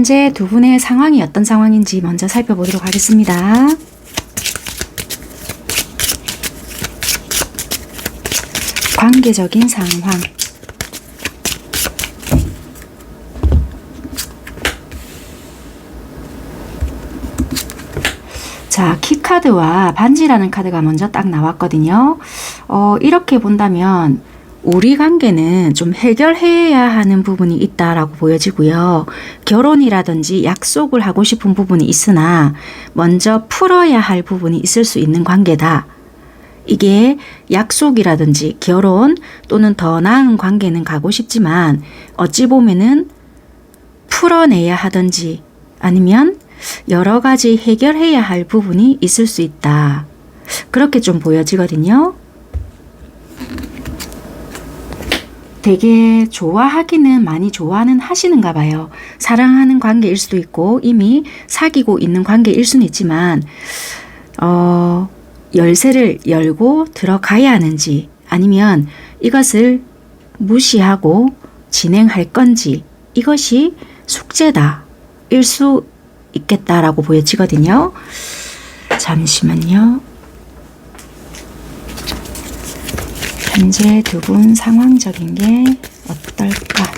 현재 두 분의 상황이 어떤 상황인지 먼저 살펴보도록 하겠습니다. 관계적인 상황. 자, 키카드와 반지라는 카드가 먼저 딱 나왔거든요. 이렇게 본다면 우리 관계는 좀 해결해야 하는 부분이 있다라고 보여지고요. 결혼이라든지 약속을 하고 싶은 부분이 있으나 먼저 풀어야 할 부분이 있을 수 있는 관계다. 이게 약속이라든지 결혼 또는 더 나은 관계는 가고 싶지만 어찌 보면은 풀어내야 하든지 아니면 여러 가지 해결해야 할 부분이 있을 수 있다. 그렇게 좀 보여지거든요. 되게 좋아하기는 많이 좋아는 하시는가 봐요. 사랑하는 관계일 수도 있고 이미 사귀고 있는 관계일 수는 있지만 열쇠를 열고 들어가야 하는지 아니면 이것을 무시하고 진행할 건지 이것이 숙제다 일 수 있겠다라고 보여지거든요. 잠시만요. 현재 두 분 상황적인 게 어떨까?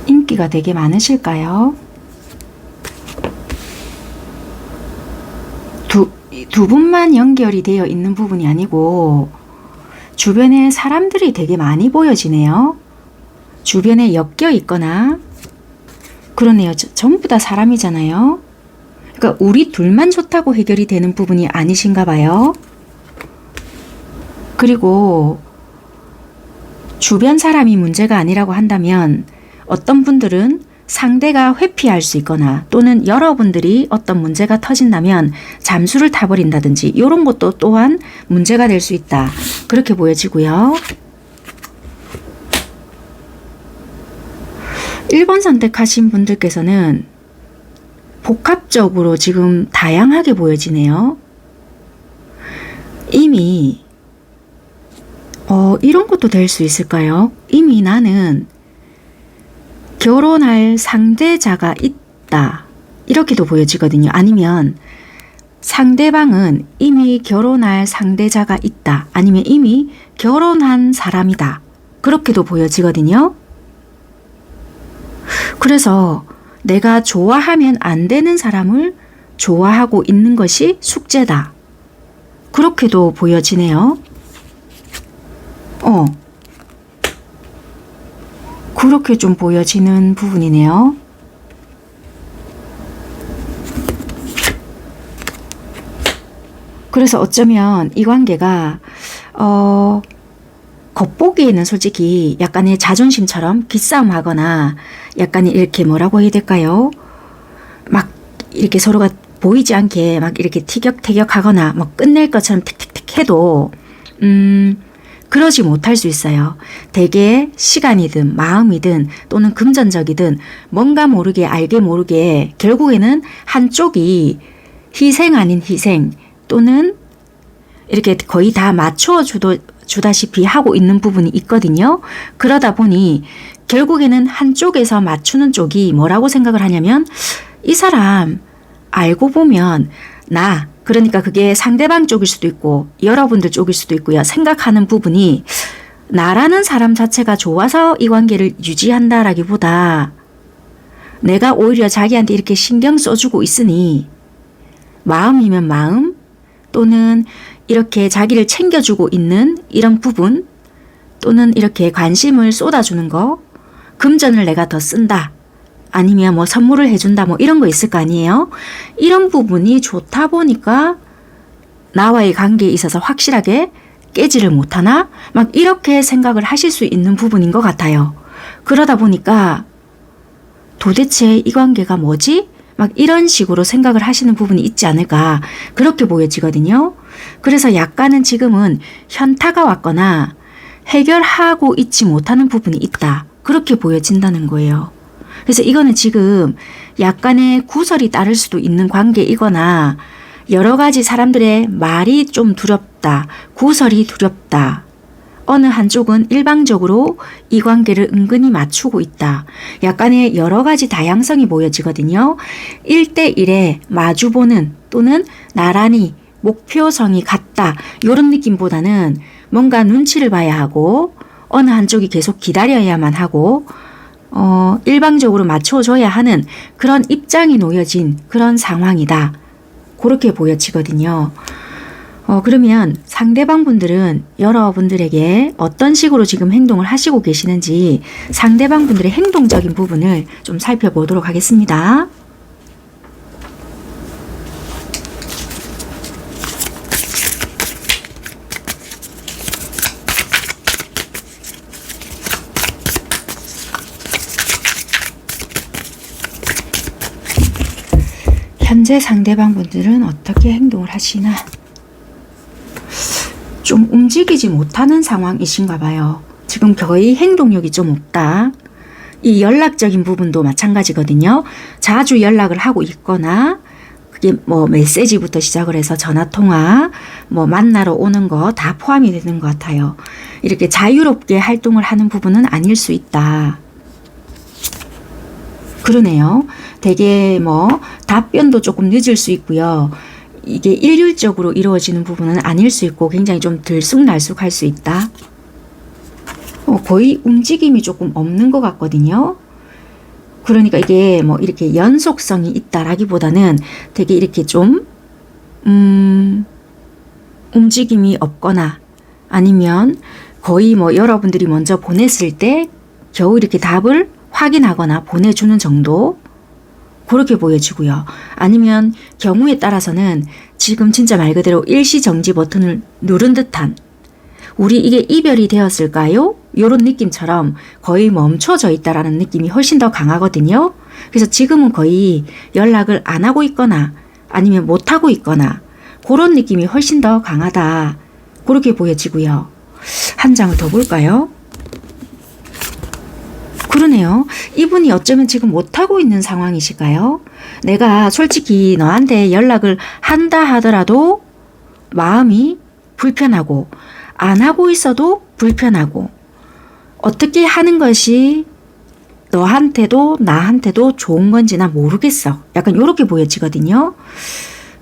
인기가 되게 많으실까요? 두 분만 연결이 되어 있는 부분이 아니고 주변에 사람들이 되게 많이 보여지네요. 주변에 엮여 있거나 그러네요. 전부 다 사람이잖아요. 그러니까 우리 둘만 좋다고 해결이 되는 부분이 아니신가 봐요. 그리고 주변 사람이 문제가 아니라고 한다면 어떤 분들은 상대가 회피할 수 있거나 또는 여러분들이 어떤 문제가 터진다면 잠수를 타버린다든지 이런 것도 또한 문제가 될 수 있다. 그렇게 보여지고요. 1번 선택하신 분들께서는 복합적으로 지금 다양하게 보여지네요. 이미 이런 것도 될 수 있을까요? 이미 나는 결혼할 상대자가 있다. 이렇게도 보여지거든요. 아니면 상대방은 이미 결혼할 상대자가 있다. 아니면 이미 결혼한 사람이다. 그렇게도 보여지거든요. 그래서 내가 좋아하면 안 되는 사람을 좋아하고 있는 것이 숙제다. 그렇게도 보여지네요. 그렇게 좀 보여지는 부분이네요. 그래서 어쩌면 이 관계가 겉보기에는 솔직히 약간의 자존심처럼 기싸움 하거나 약간의 이렇게 뭐라고 해야 될까요? 막 이렇게 서로가 보이지 않게 막 이렇게 티격태격 하거나 뭐 끝낼 것처럼 틱틱틱 해도 그러지 못할 수 있어요. 대개 시간이든 마음이든 또는 금전적이든 뭔가 모르게 알게 모르게 결국에는 한쪽이 희생 아닌 희생 또는 이렇게 거의 다 맞춰 주다시피 하고 있는 부분이 있거든요. 그러다 보니 결국에는 한쪽에서 맞추는 쪽이 뭐라고 생각을 하냐면 이 사람 알고 보면 그러니까 그게 상대방 쪽일 수도 있고 여러분들 쪽일 수도 있고요. 생각하는 부분이 나라는 사람 자체가 좋아서 이 관계를 유지한다라기보다 내가 오히려 자기한테 이렇게 신경 써주고 있으니 마음이면 마음 또는 이렇게 자기를 챙겨주고 있는 이런 부분 또는 이렇게 관심을 쏟아주는 거 금전을 내가 더 쓴다. 아니면 뭐 선물을 해준다 뭐 이런 거 있을 거 아니에요. 이런 부분이 좋다 보니까 나와의 관계에 있어서 확실하게 깨지를 못하나 막 이렇게 생각을 하실 수 있는 부분인 것 같아요. 그러다 보니까 도대체 이 관계가 뭐지? 막 이런 식으로 생각을 하시는 부분이 있지 않을까 그렇게 보여지거든요. 그래서 약간은 지금은 현타가 왔거나 해결하고 있지 못하는 부분이 있다. 그렇게 보여진다는 거예요. 그래서 이거는 지금 약간의 구설이 따를 수도 있는 관계이거나 여러 가지 사람들의 말이 좀 두렵다. 구설이 두렵다. 어느 한쪽은 일방적으로 이 관계를 은근히 맞추고 있다. 약간의 여러 가지 다양성이 보여지거든요. 1대1에 마주보는 또는 나란히 목표성이 같다. 이런 느낌보다는 뭔가 눈치를 봐야 하고 어느 한쪽이 계속 기다려야만 하고 일방적으로 맞춰줘야 하는 그런 입장이 놓여진 그런 상황이다. 그렇게 보여지거든요. 그러면 상대방 분들은 여러분들에게 어떤 식으로 지금 행동을 하시고 계시는지 상대방 분들의 행동적인 부분을 좀 살펴보도록 하겠습니다. 현재 상대방 분들은 어떻게 행동을 하시나? 좀 움직이지 못하는 상황이신가 봐요. 지금 거의 행동력이 좀 없다. 이 연락적인 부분도 마찬가지거든요. 자주 연락을 하고 있거나 그게 뭐 메시지부터 시작을 해서 전화통화, 뭐 만나러 오는 거 다 포함이 되는 것 같아요. 이렇게 자유롭게 활동을 하는 부분은 아닐 수 있다. 그러네요. 되게 뭐 답변도 조금 늦을 수 있고요. 이게 일률적으로 이루어지는 부분은 아닐 수 있고 굉장히 좀 들쑥날쑥할 수 있다. 거의 움직임이 조금 없는 것 같거든요. 그러니까 이게 뭐 이렇게 연속성이 있다라기보다는 되게 이렇게 좀 움직임이 없거나 아니면 거의 뭐 여러분들이 먼저 보냈을 때 겨우 이렇게 답을 확인하거나 보내주는 정도 그렇게 보여지고요. 아니면 경우에 따라서는 지금 진짜 말 그대로 일시정지 버튼을 누른 듯한 우리 이게 이별이 되었을까요? 이런 느낌처럼 거의 멈춰져 있다라는 느낌이 훨씬 더 강하거든요. 그래서 지금은 거의 연락을 안 하고 있거나 아니면 못 하고 있거나 그런 느낌이 훨씬 더 강하다. 그렇게 보여지고요. 한 장을 더 볼까요? 그러네요. 이분이 어쩌면 지금 못하고 있는 상황이실까요? 내가 솔직히 너한테 연락을 한다 하더라도 마음이 불편하고 안 하고 있어도 불편하고 어떻게 하는 것이 너한테도 나한테도 좋은 건지 나 모르겠어. 약간 이렇게 보여지거든요.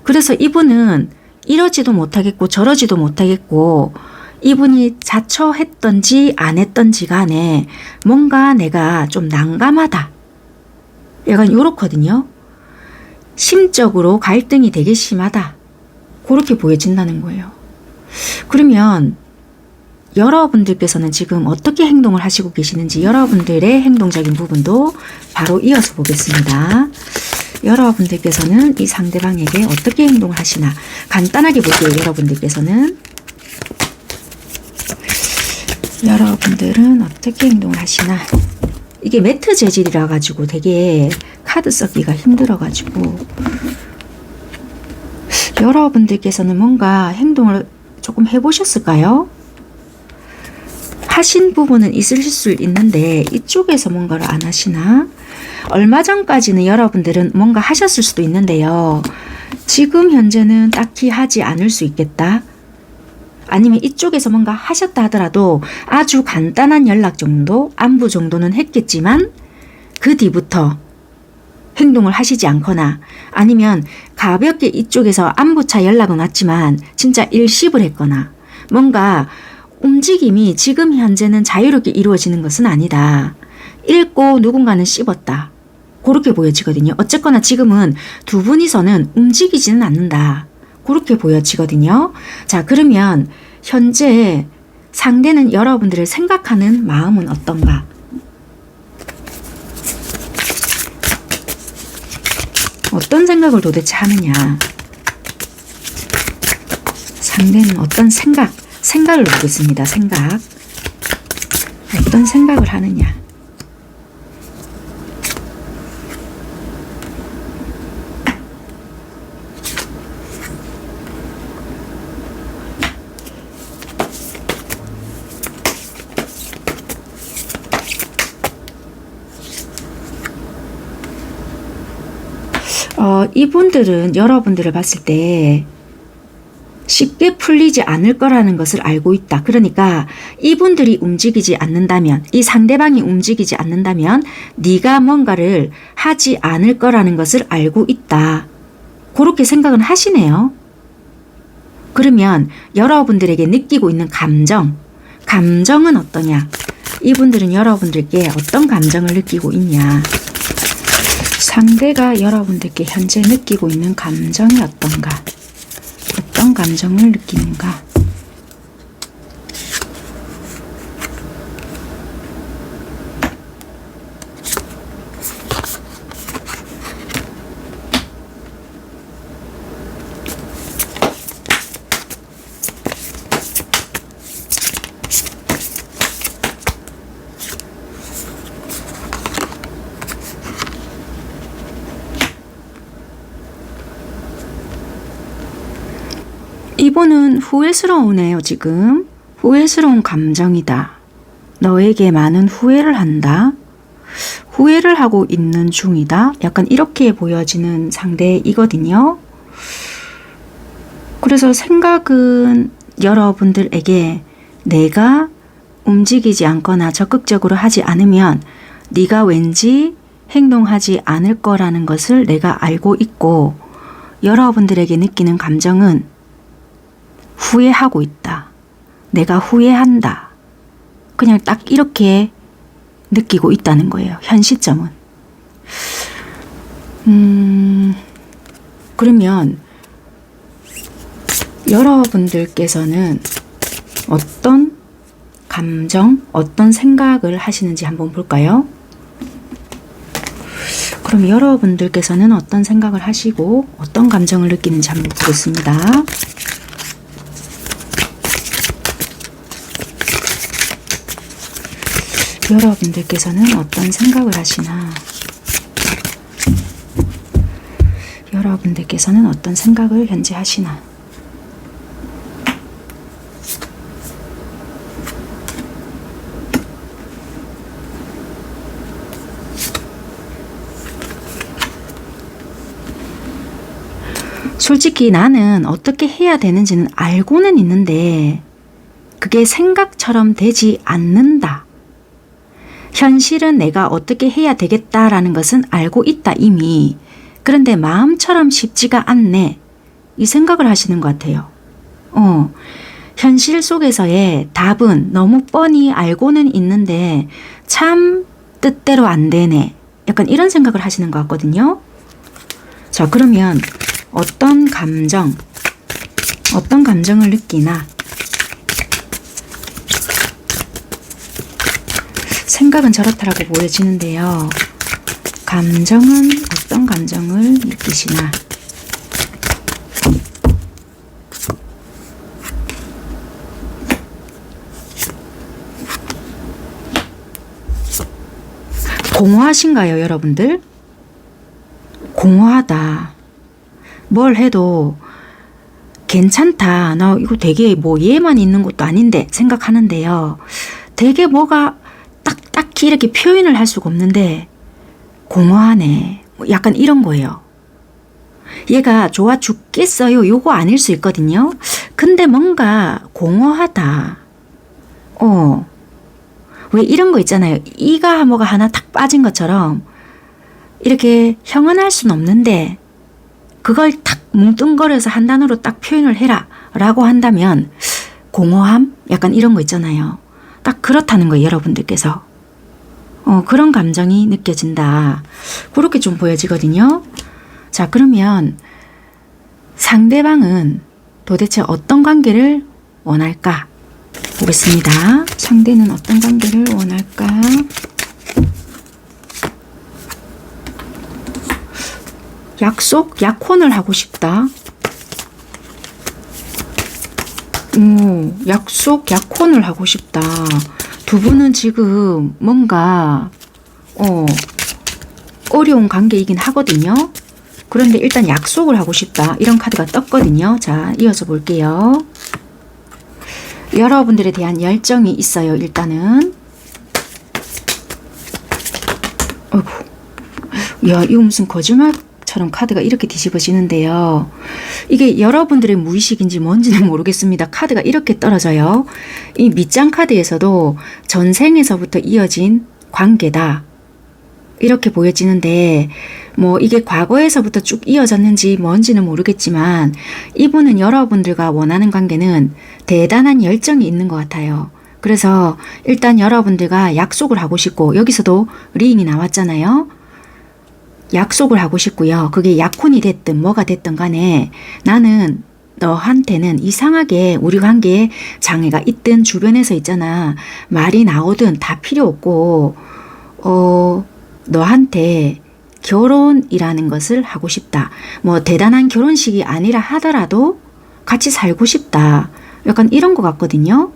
그래서 이분은 이러지도 못하겠고 저러지도 못하겠고 이분이 자처했던지 안 했던지 간에 뭔가 내가 좀 난감하다. 약간 요렇거든요. 심적으로 갈등이 되게 심하다. 그렇게 보여진다는 거예요. 그러면 여러분들께서는 지금 어떻게 행동을 하시고 계시는지 여러분들의 행동적인 부분도 바로 이어서 보겠습니다. 여러분들께서는 이 상대방에게 어떻게 행동을 하시나 간단하게 볼게요. 여러분들은 어떻게 행동을 하시나. 이게 매트 재질이라 가지고 되게 카드 쓰기가 힘들어 가지고 여러분들께서는 뭔가 행동을 조금 해보셨을까요? 하신 부분은 있을 수 있는데 이쪽에서 뭔가를 안 하시나? 얼마 전까지는 여러분들은 뭔가 하셨을 수도 있는데요. 지금 현재는 딱히 하지 않을 수 있겠다. 아니면 이쪽에서 뭔가 하셨다 하더라도 아주 간단한 연락 정도, 안부 정도는 했겠지만 그 뒤부터 행동을 하시지 않거나 아니면 가볍게 이쪽에서 안부차 연락은 왔지만 진짜 일십을 했거나 뭔가 움직임이 지금 현재는 자유롭게 이루어지는 것은 아니다. 읽고 누군가는 씹었다. 그렇게 보여지거든요. 어쨌거나 지금은 두 분이서는 움직이지는 않는다. 그렇게 보여지거든요. 자, 그러면 현재 상대는 여러분들을 생각하는 마음은 어떤가? 어떤 생각을 도대체 하느냐? 상대는 어떤 생각을 보겠습니다. 어떤 생각을 하느냐? 이분들은 여러분들을 봤을 때 쉽게 풀리지 않을 거라는 것을 알고 있다. 그러니까 이분들이 움직이지 않는다면, 이 상대방이 움직이지 않는다면 네가 뭔가를 하지 않을 거라는 것을 알고 있다. 그렇게 생각은 하시네요. 그러면 여러분들에게 느끼고 있는 감정은 어떠냐? 이분들은 여러분들께 어떤 감정을 느끼고 있냐? 상대가 여러분들께 현재 느끼고 있는 감정이 어떤가? 어떤 감정을 느끼는가? 이분은 후회스러우네요, 지금. 후회스러운 감정이다. 너에게 많은 후회를 한다. 후회를 하고 있는 중이다. 약간 이렇게 보여지는 상대이거든요. 그래서 생각은 여러분들에게 내가 움직이지 않거나 적극적으로 하지 않으면 네가 왠지 행동하지 않을 거라는 것을 내가 알고 있고, 여러분들에게 느끼는 감정은 후회하고 있다. 내가 후회한다. 그냥 딱 이렇게 느끼고 있다는 거예요. 현 시점은. 그러면 여러분들께서는 어떤 감정, 어떤 생각을 하시는지 한번 볼까요? 그럼 여러분들께서는 어떤 생각을 하시고 어떤 감정을 느끼는지 한번 보겠습니다. 여러분들께서는 어떤 생각을 하시나? 여러분들께서는 어떤 생각을 현재 하시나? 솔직히 나는 어떻게 해야 되는지는 알고는 있는데 그게 생각처럼 되지 않는다. 현실은 내가 어떻게 해야 되겠다라는 것은 알고 있다 이미. 그런데 마음처럼 쉽지가 않네. 이 생각을 하시는 것 같아요. 현실 속에서의 답은 너무 뻔히 알고는 있는데 참 뜻대로 안 되네. 약간 이런 생각을 하시는 것 같거든요. 자, 그러면 어떤 감정을 느끼나? 생각은 저렇다라고 보여지는데요. 감정은 어떤 감정을 느끼시나? 공허하신가요, 여러분들? 공허하다. 뭘 해도 괜찮다. 나 이거 되게 뭐 얘만 있는 것도 아닌데 생각하는데요. 되게 뭐가 딱히 이렇게 표현을 할 수가 없는데 공허하네. 약간 이런 거예요. 얘가 좋아 죽겠어요. 요거 아닐 수 있거든요. 근데 뭔가 공허하다. 왜 이런 거 있잖아요. 이가 뭐가 하나 탁 빠진 것처럼 이렇게 형언할 수는 없는데 그걸 탁 뭉뚱거려서 한 단어로 딱 표현을 해라 라고 한다면 공허함? 약간 이런 거 있잖아요. 딱 그렇다는 거예요, 여러분들께서. 그런 감정이 느껴진다. 그렇게 좀 보여지거든요. 자, 그러면 상대방은 도대체 어떤 관계를 원할까? 보겠습니다. 상대는 어떤 관계를 원할까? 약혼을 하고 싶다. 약혼을 하고 싶다. 두 분은 지금 뭔가 어려운 관계이긴 하거든요. 그런데 일단 약속을 하고 싶다. 이런 카드가 떴거든요. 자, 이어서 볼게요. 여러분들에 대한 열정이 있어요. 일단은. 어이구. 야, 이거 무슨 거짓말 조각처럼 카드가 이렇게 뒤집어지는데요. 이게 여러분들의 무의식인지 뭔지는 모르겠습니다. 카드가 이렇게 떨어져요. 이 밑장 카드에서도 전생에서부터 이어진 관계다. 이렇게 보여지는데 뭐 이게 과거에서부터 쭉 이어졌는지 뭔지는 모르겠지만 이분은 여러분들과 원하는 관계는 대단한 열정이 있는 것 같아요. 그래서 일단 여러분들과 약속을 하고 싶고 여기서도 링이 나왔잖아요. 약속을 하고 싶고요. 그게 약혼이 됐든 뭐가 됐든 간에 나는 너한테는 이상하게 우리 관계에 장애가 있든 주변에서 있잖아. 말이 나오든 다 필요 없고 너한테 결혼이라는 것을 하고 싶다. 뭐 대단한 결혼식이 아니라 하더라도 같이 살고 싶다. 약간 이런 것 같거든요.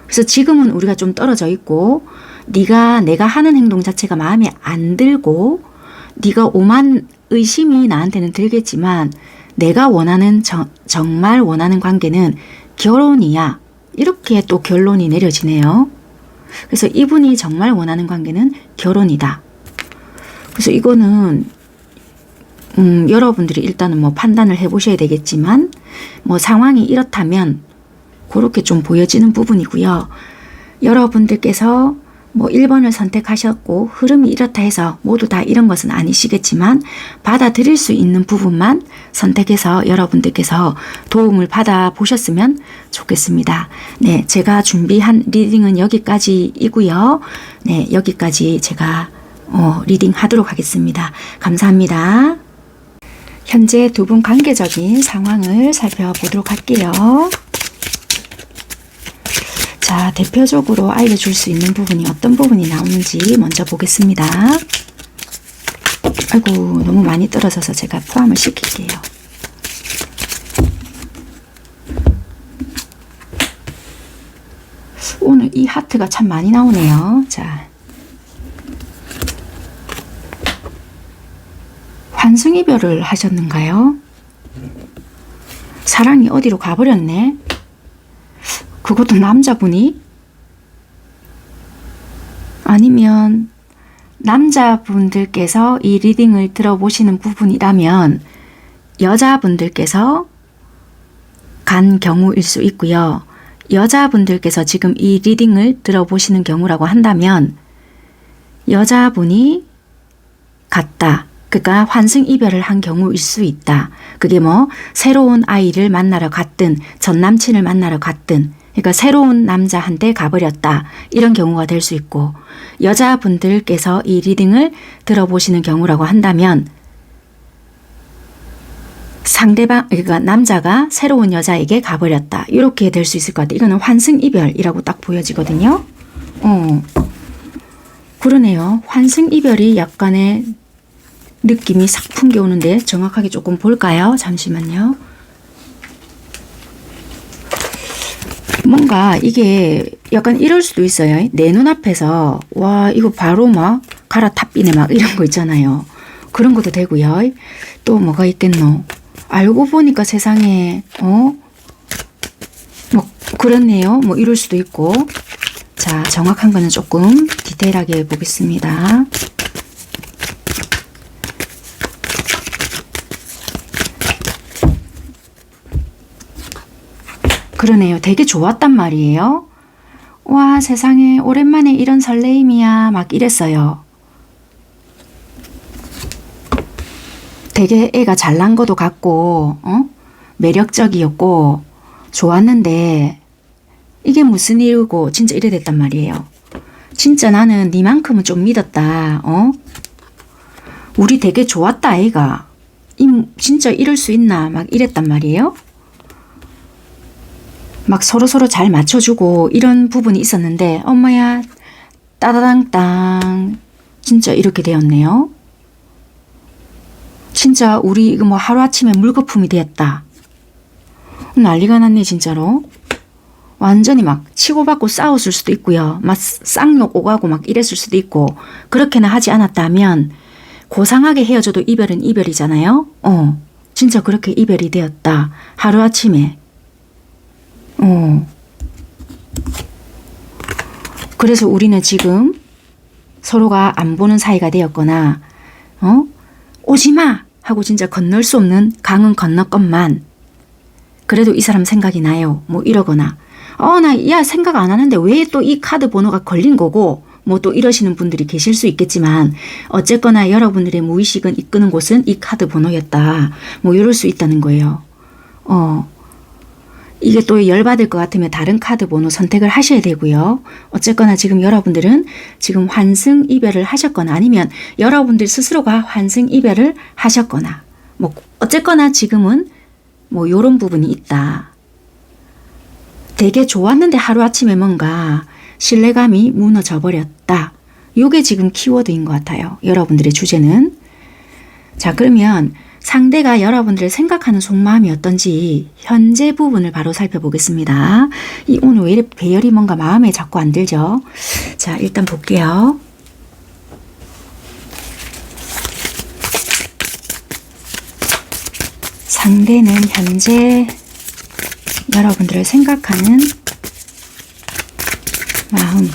그래서 지금은 우리가 좀 떨어져 있고 내가 하는 행동 자체가 마음에 안 들고 네가 오만 의심이 나한테는 들겠지만 내가 원하는 정말 원하는 관계는 결혼이야. 이렇게 또 결론이 내려지네요. 그래서 이분이 정말 원하는 관계는 결혼이다. 그래서 이거는 여러분들이 일단은 뭐 판단을 해보셔야 되겠지만 뭐 상황이 이렇다면 그렇게 좀 보여지는 부분이고요. 여러분들께서 뭐 1번을 선택하셨고 흐름이 이렇다 해서 모두 다 이런 것은 아니시겠지만 받아들일 수 있는 부분만 선택해서 여러분들께서 도움을 받아보셨으면 좋겠습니다. 네, 제가 준비한 리딩은 여기까지이고요. 네, 여기까지 제가 리딩 하도록 하겠습니다. 감사합니다. 현재 두 분 관계적인 상황을 살펴보도록 할게요. 자, 대표적으로 알려줄 수 있는 부분이 어떤 부분이 나오는지 먼저 보겠습니다. 아이고, 너무 많이 떨어져서 제가 포함을 시킬게요. 오늘 이 하트가 참 많이 나오네요. 자, 환승이별을 하셨는가요? 사랑이 어디로 가버렸네. 그것도 남자분이? 아니면 남자분들께서 이 리딩을 들어보시는 부분이라면 여자분들께서 간 경우일 수 있고요. 여자분들께서 지금 이 리딩을 들어보시는 경우라고 한다면 여자분이 갔다. 그러니까 환승 이별을 한 경우일 수 있다. 그게 뭐 새로운 아이를 만나러 갔든 전 남친을 만나러 갔든 그러니까 새로운 남자한테 가버렸다. 이런 경우가 될 수 있고 여자분들께서 이 리딩을 들어보시는 경우라고 한다면 상대방 그러니까 남자가 새로운 여자에게 가버렸다. 이렇게 될 수 있을 것 같아요. 이거는 환승 이별이라고 딱 보여지거든요. 그러네요. 환승 이별이 약간의 느낌이 싹 풍겨오는데 정확하게 조금 볼까요? 잠시만요. 뭔가 이게 약간 이럴 수도 있어요. 내 눈앞에서 와 이거 바로 막 갈아탑비네 막 이런 거 있잖아요. 그런 것도 되고요. 또 뭐가 있겠노? 알고 보니까 세상에 뭐 그렇네요. 뭐 이럴 수도 있고. 자, 정확한 거는 조금 디테일하게 보겠습니다. 그러네요. 되게 좋았단 말이에요. 와 세상에 오랜만에 이런 설레임이야 막 이랬어요. 되게 애가 잘난 것도 같고 매력적이었고 좋았는데 이게 무슨 일이고 진짜 이래 됐단 말이에요. 진짜 나는 니만큼은 좀 믿었다. 우리 되게 좋았다 애가. 진짜 이럴 수 있나 막 이랬단 말이에요. 막 서로서로 잘 맞춰주고 이런 부분이 있었는데 엄마야 따다당땅 진짜 이렇게 되었네요. 진짜 우리 이거 뭐 하루아침에 물거품이 되었다. 난리가 났네 진짜로. 완전히 막 치고받고 싸웠을 수도 있고요. 막 쌍욕 오가고 막 이랬을 수도 있고 그렇게는 하지 않았다면 고상하게 헤어져도 이별은 이별이잖아요. 진짜 그렇게 이별이 되었다. 하루아침에. 그래서 우리는 지금 서로가 안 보는 사이가 되었거나 오지마 하고 진짜 건널 수 없는 강은 건너건만 그래도 이 사람 생각이 나요. 뭐 이러거나 나 야 생각 안 하는데 왜 또 이 카드 번호가 걸린 거고 뭐 또 이러시는 분들이 계실 수 있겠지만 어쨌거나 여러분들의 무의식은 이끄는 곳은 이 카드 번호였다. 뭐 이럴 수 있다는 거예요. 이게 또 열받을 것 같으면 다른 카드 번호 선택을 하셔야 되고요. 어쨌거나 지금 여러분들은 지금 환승 이별을 하셨거나 아니면 여러분들 스스로가 환승 이별을 하셨거나 뭐 어쨌거나 지금은 뭐 요런 부분이 있다. 되게 좋았는데 하루아침에 뭔가 신뢰감이 무너져 버렸다. 요게 지금 키워드인 것 같아요. 여러분들의 주제는. 자, 그러면 상대가 여러분들을 생각하는 속마음이 어떤지 현재 부분을 바로 살펴보겠습니다. 오늘 왜 이렇게 배열이 뭔가 마음에 자꾸 안 들죠? 자, 일단 볼게요. 상대는 현재 여러분들을 생각하는 마음.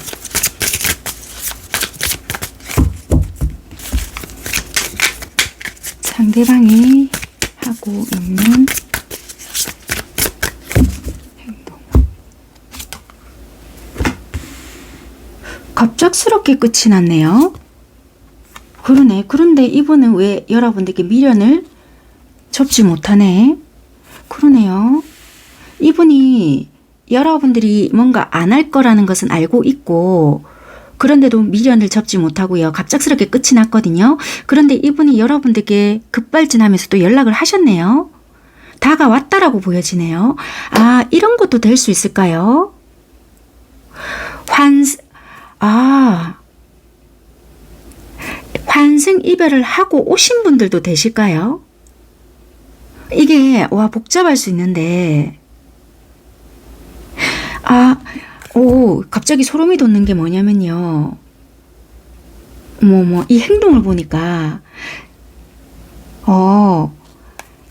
상대방이 하고 있는 행동. 갑작스럽게 끝이 났네요. 그러네. 그런데 이분은 왜 여러분들께 미련을 접지 못하네. 그러네요. 이분이 여러분들이 뭔가 안 할 거라는 것은 알고 있고 그런데도 미련을 접지 못하고요. 갑작스럽게 끝이 났거든요. 그런데 이분이 여러분들께 급발진하면서 또 연락을 하셨네요. 다가왔다라고 보여지네요. 이런 것도 될 수 있을까요? 환승 이별을 하고 오신 분들도 되실까요? 이게 복잡할 수 있는데 갑자기 소름이 돋는 게 뭐냐면요. 이 행동을 보니까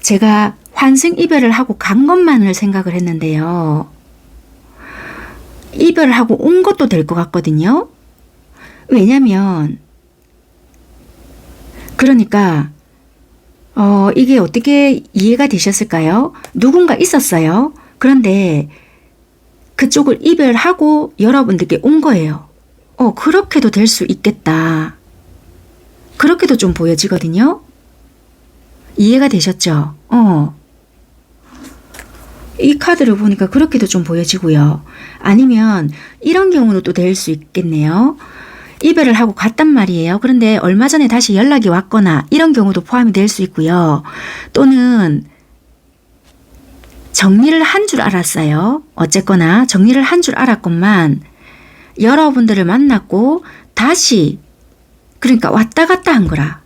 제가 환승 이별을 하고 간 것만을 생각을 했는데요. 이별을 하고 온 것도 될 것 같거든요. 왜냐면 그러니까 이게 어떻게 이해가 되셨을까요? 누군가 있었어요. 그런데 그쪽을 이별하고 여러분들께 온 거예요. 그렇게도 될 수 있겠다. 그렇게도 좀 보여지거든요. 이해가 되셨죠? 이 카드를 보니까 그렇게도 좀 보여지고요. 아니면 이런 경우도 또 될 수 있겠네요. 이별을 하고 갔단 말이에요. 그런데 얼마 전에 다시 연락이 왔거나 이런 경우도 포함이 될 수 있고요. 또는 정리를 한 줄 알았어요. 어쨌거나 정리를 한 줄 알았건만 여러분들을 만났고 다시 그러니까 왔다 갔다 한 거라.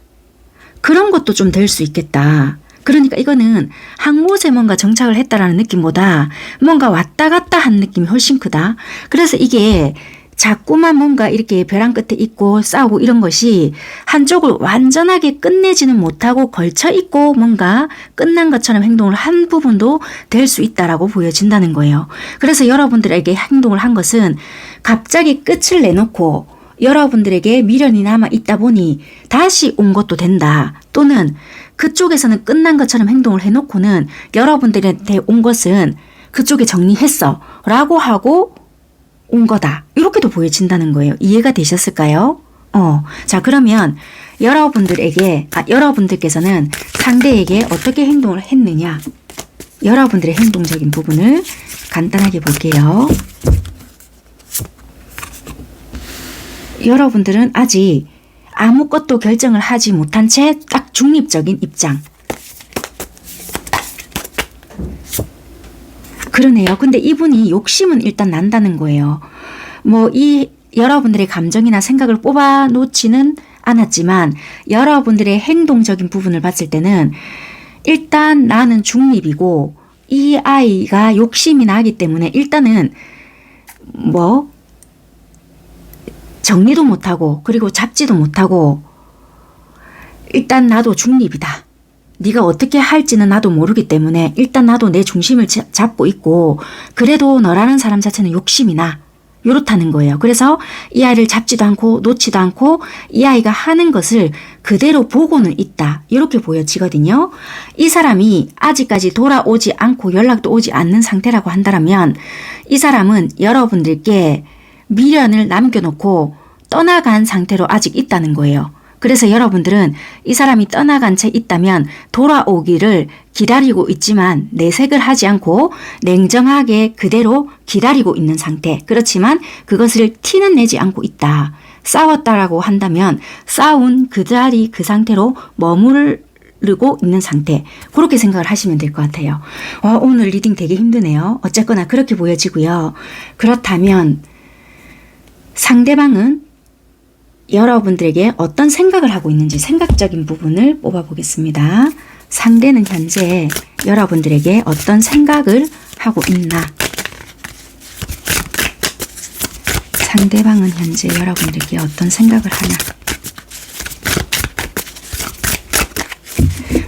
그런 것도 좀 될 수 있겠다. 그러니까 이거는 한 곳에 뭔가 정착을 했다라는 느낌보다 뭔가 왔다 갔다 한 느낌이 훨씬 크다. 그래서 이게 자꾸만 뭔가 이렇게 벼랑 끝에 있고 싸우고 이런 것이 한쪽을 완전하게 끝내지는 못하고 걸쳐 있고 뭔가 끝난 것처럼 행동을 한 부분도 될 수 있다라고 보여진다는 거예요. 그래서 여러분들에게 행동을 한 것은 갑자기 끝을 내놓고 여러분들에게 미련이 남아 있다 보니 다시 온 것도 된다. 또는 그쪽에서는 끝난 것처럼 행동을 해놓고는 여러분들한테 온 것은 그쪽에 정리했어 라고 하고 온 거다. 이렇게도 보여진다는 거예요. 이해가 되셨을까요? 자, 그러면 여러분들께서는 상대에게 어떻게 행동을 했느냐? 여러분들의 행동적인 부분을 간단하게 볼게요. 여러분들은 아직 아무것도 결정을 하지 못한 채 딱 중립적인 입장. 그러네요. 근데 이분이 욕심은 일단 난다는 거예요. 여러분들의 감정이나 생각을 뽑아 놓지는 않았지만 여러분들의 행동적인 부분을 봤을 때는 일단 나는 중립이고 이 아이가 욕심이 나기 때문에 일단은 정리도 못하고 그리고 잡지도 못하고 일단 나도 중립이다. 네가 어떻게 할지는 나도 모르기 때문에 일단 나도 내 중심을 잡고 있고 그래도 너라는 사람 자체는 욕심이 나. 요렇다는 거예요. 그래서 이 아이를 잡지도 않고 놓지도 않고 이 아이가 하는 것을 그대로 보고는 있다. 이렇게 보여지거든요. 이 사람이 아직까지 돌아오지 않고 연락도 오지 않는 상태라고 한다면 이 사람은 여러분들께 미련을 남겨놓고 떠나간 상태로 아직 있다는 거예요. 그래서 여러분들은 이 사람이 떠나간 채 있다면 돌아오기를 기다리고 있지만 내색을 하지 않고 냉정하게 그대로 기다리고 있는 상태. 그렇지만 그것을 티는 내지 않고 있다. 싸웠다라고 한다면 싸운 그 자리 그 상태로 머무르고 있는 상태. 그렇게 생각을 하시면 될 것 같아요. 오늘 리딩 되게 힘드네요. 어쨌거나 그렇게 보여지고요. 그렇다면 상대방은 여러분들에게 어떤 생각을 하고 있는지 생각적인 부분을 뽑아보겠습니다. 상대는 현재 여러분들에게 어떤 생각을 하고 있나? 상대방은 현재 여러분들에게 어떤 생각을 하나?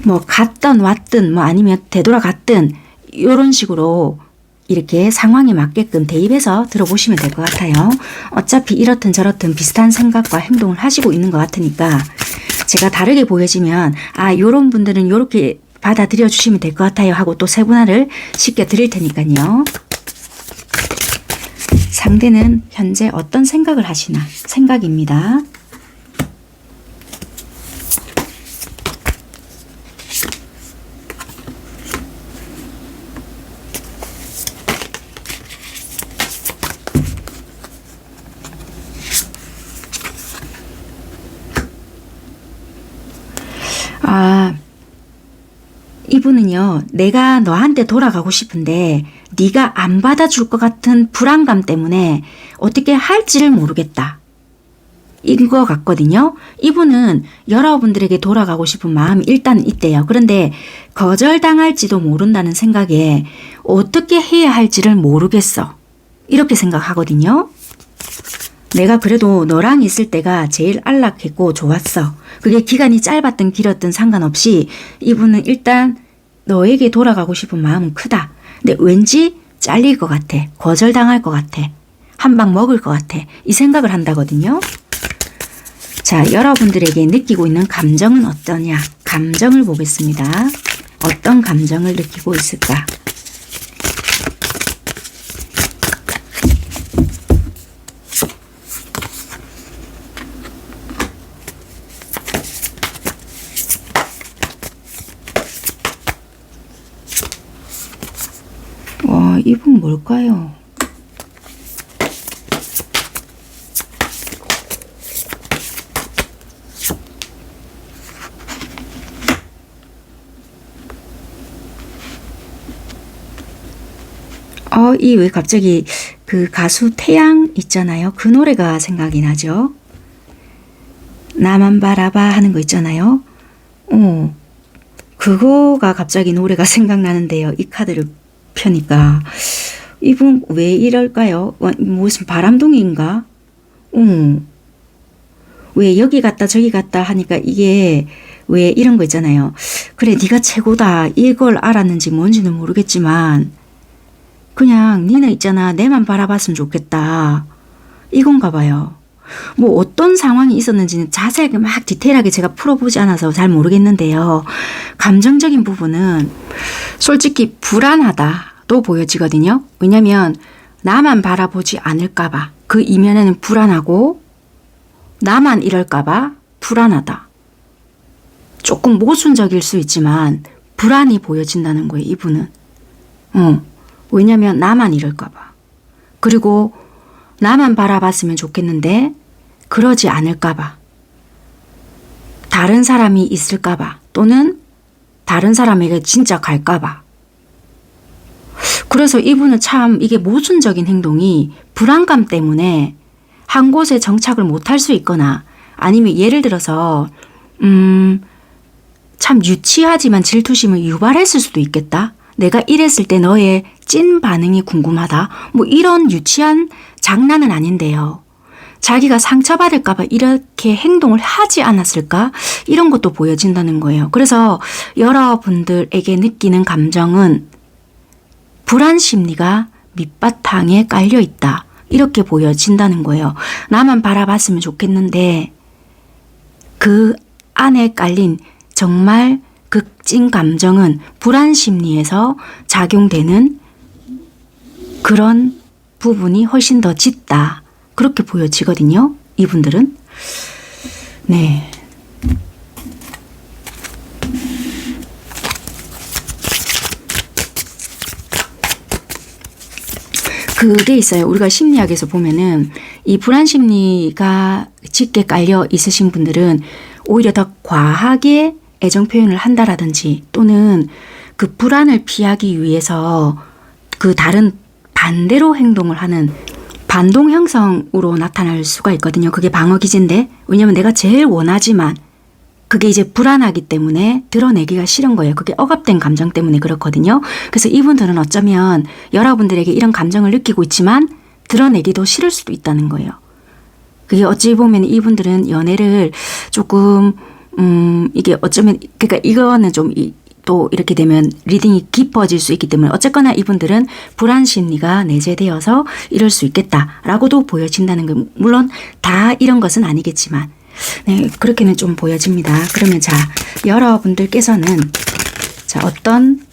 뭐 갔든 왔든 뭐 아니면 되돌아갔든 이런 식으로 이렇게 상황에 맞게끔 대입해서 들어보시면 될 것 같아요. 어차피 이렇든 저렇든 비슷한 생각과 행동을 하시고 있는 것 같으니까 제가 다르게 보여지면 요런 분들은 요렇게 받아들여 주시면 될 것 같아요 하고 또 세분화를 시켜 드릴 테니까요. 상대는 현재 어떤 생각을 하시나 생각입니다. 이분은요, 내가 너한테 돌아가고 싶은데 네가 안 받아줄 것 같은 불안감 때문에 어떻게 할지를 모르겠다. 인 것 같거든요. 이분은 여러분들에게 돌아가고 싶은 마음이 일단 있대요. 그런데 거절당할지도 모른다는 생각에 어떻게 해야 할지를 모르겠어. 이렇게 생각하거든요. 내가 그래도 너랑 있을 때가 제일 안락했고 좋았어. 그게 기간이 짧았든 길었든 상관없이 이분은 일단 너에게 돌아가고 싶은 마음은 크다. 근데 왠지 잘릴 것 같아. 거절당할 것 같아. 한 방 먹을 것 같아. 이 생각을 한다거든요. 자, 여러분들에게 느끼고 있는 감정은 어떠냐? 감정을 보겠습니다. 어떤 감정을 느끼고 있을까? 이분 뭘까요? 이 왜 갑자기 그 가수 태양 있잖아요. 그 노래가 생각이 나죠. 나만 바라봐 하는 거 있잖아요. 그거가 갑자기 노래가 생각나는데요. 이 카드를 펴니까 이분 왜 이럴까요? 무슨 바람둥이인가? 왜 여기 갔다 저기 갔다 하니까 이게 왜 이런 거 있잖아요. 그래 네가 최고다 이걸 알았는지 뭔지는 모르겠지만 그냥 니는 있잖아 내만 바라봤으면 좋겠다 이건가 봐요. 뭐 어떤 상황이 있었는지는 자세하게 막 디테일하게 제가 풀어보지 않아서 잘 모르겠는데요. 감정적인 부분은 솔직히 불안하다도 보여지거든요. 왜냐면 나만 바라보지 않을까봐 그 이면에는 불안하고 나만 이럴까봐 불안하다. 조금 모순적일 수 있지만 불안이 보여진다는 거예요. 이분은. 왜냐면 나만 이럴까봐. 그리고 나만 바라봤으면 좋겠는데 그러지 않을까봐. 다른 사람이 있을까봐. 또는 다른 사람에게 진짜 갈까봐. 그래서 이분은 참 이게 모순적인 행동이 불안감 때문에 한 곳에 정착을 못할 수 있거나 아니면 예를 들어서 참 유치하지만 질투심을 유발했을 수도 있겠다. 내가 이랬을 때 너의 찐 반응이 궁금하다. 뭐 이런 유치한 장난은 아닌데요. 자기가 상처받을까봐 이렇게 행동을 하지 않았을까? 이런 것도 보여진다는 거예요. 그래서 여러분들에게 느끼는 감정은 불안 심리가 밑바탕에 깔려 있다. 이렇게 보여진다는 거예요. 나만 바라봤으면 좋겠는데 그 안에 깔린 정말 극진 감정은 불안 심리에서 작용되는 그런 부분이 훨씬 더 짙다. 그렇게 보여지거든요. 이분들은. 네. 그게 있어요. 우리가 심리학에서 보면은 이 불안 심리가 짙게 깔려 있으신 분들은 오히려 더 과하게 애정 표현을 한다라든지 또는 그 불안을 피하기 위해서 그 다른 반대로 행동을 하는 반동 형성으로 나타날 수가 있거든요. 그게 방어 기제인데 왜냐면 내가 제일 원하지만 그게 이제 불안하기 때문에 드러내기가 싫은 거예요. 그게 억압된 감정 때문에 그렇거든요. 그래서 이분들은 어쩌면 여러분들에게 이런 감정을 느끼고 있지만 드러내기도 싫을 수도 있다는 거예요. 그게 어찌 보면 이분들은 연애를 조금 이게 어쩌면 그러니까 이거는 좀 또 이렇게 되면 리딩이 깊어질 수 있기 때문에 어쨌거나 이분들은 불안 심리가 내재되어서 이럴 수 있겠다라고도 보여진다는 거. 물론 다 이런 것은 아니겠지만 네, 그렇게는 좀 보여집니다. 그러면 자, 여러분들께서는 자, 어떤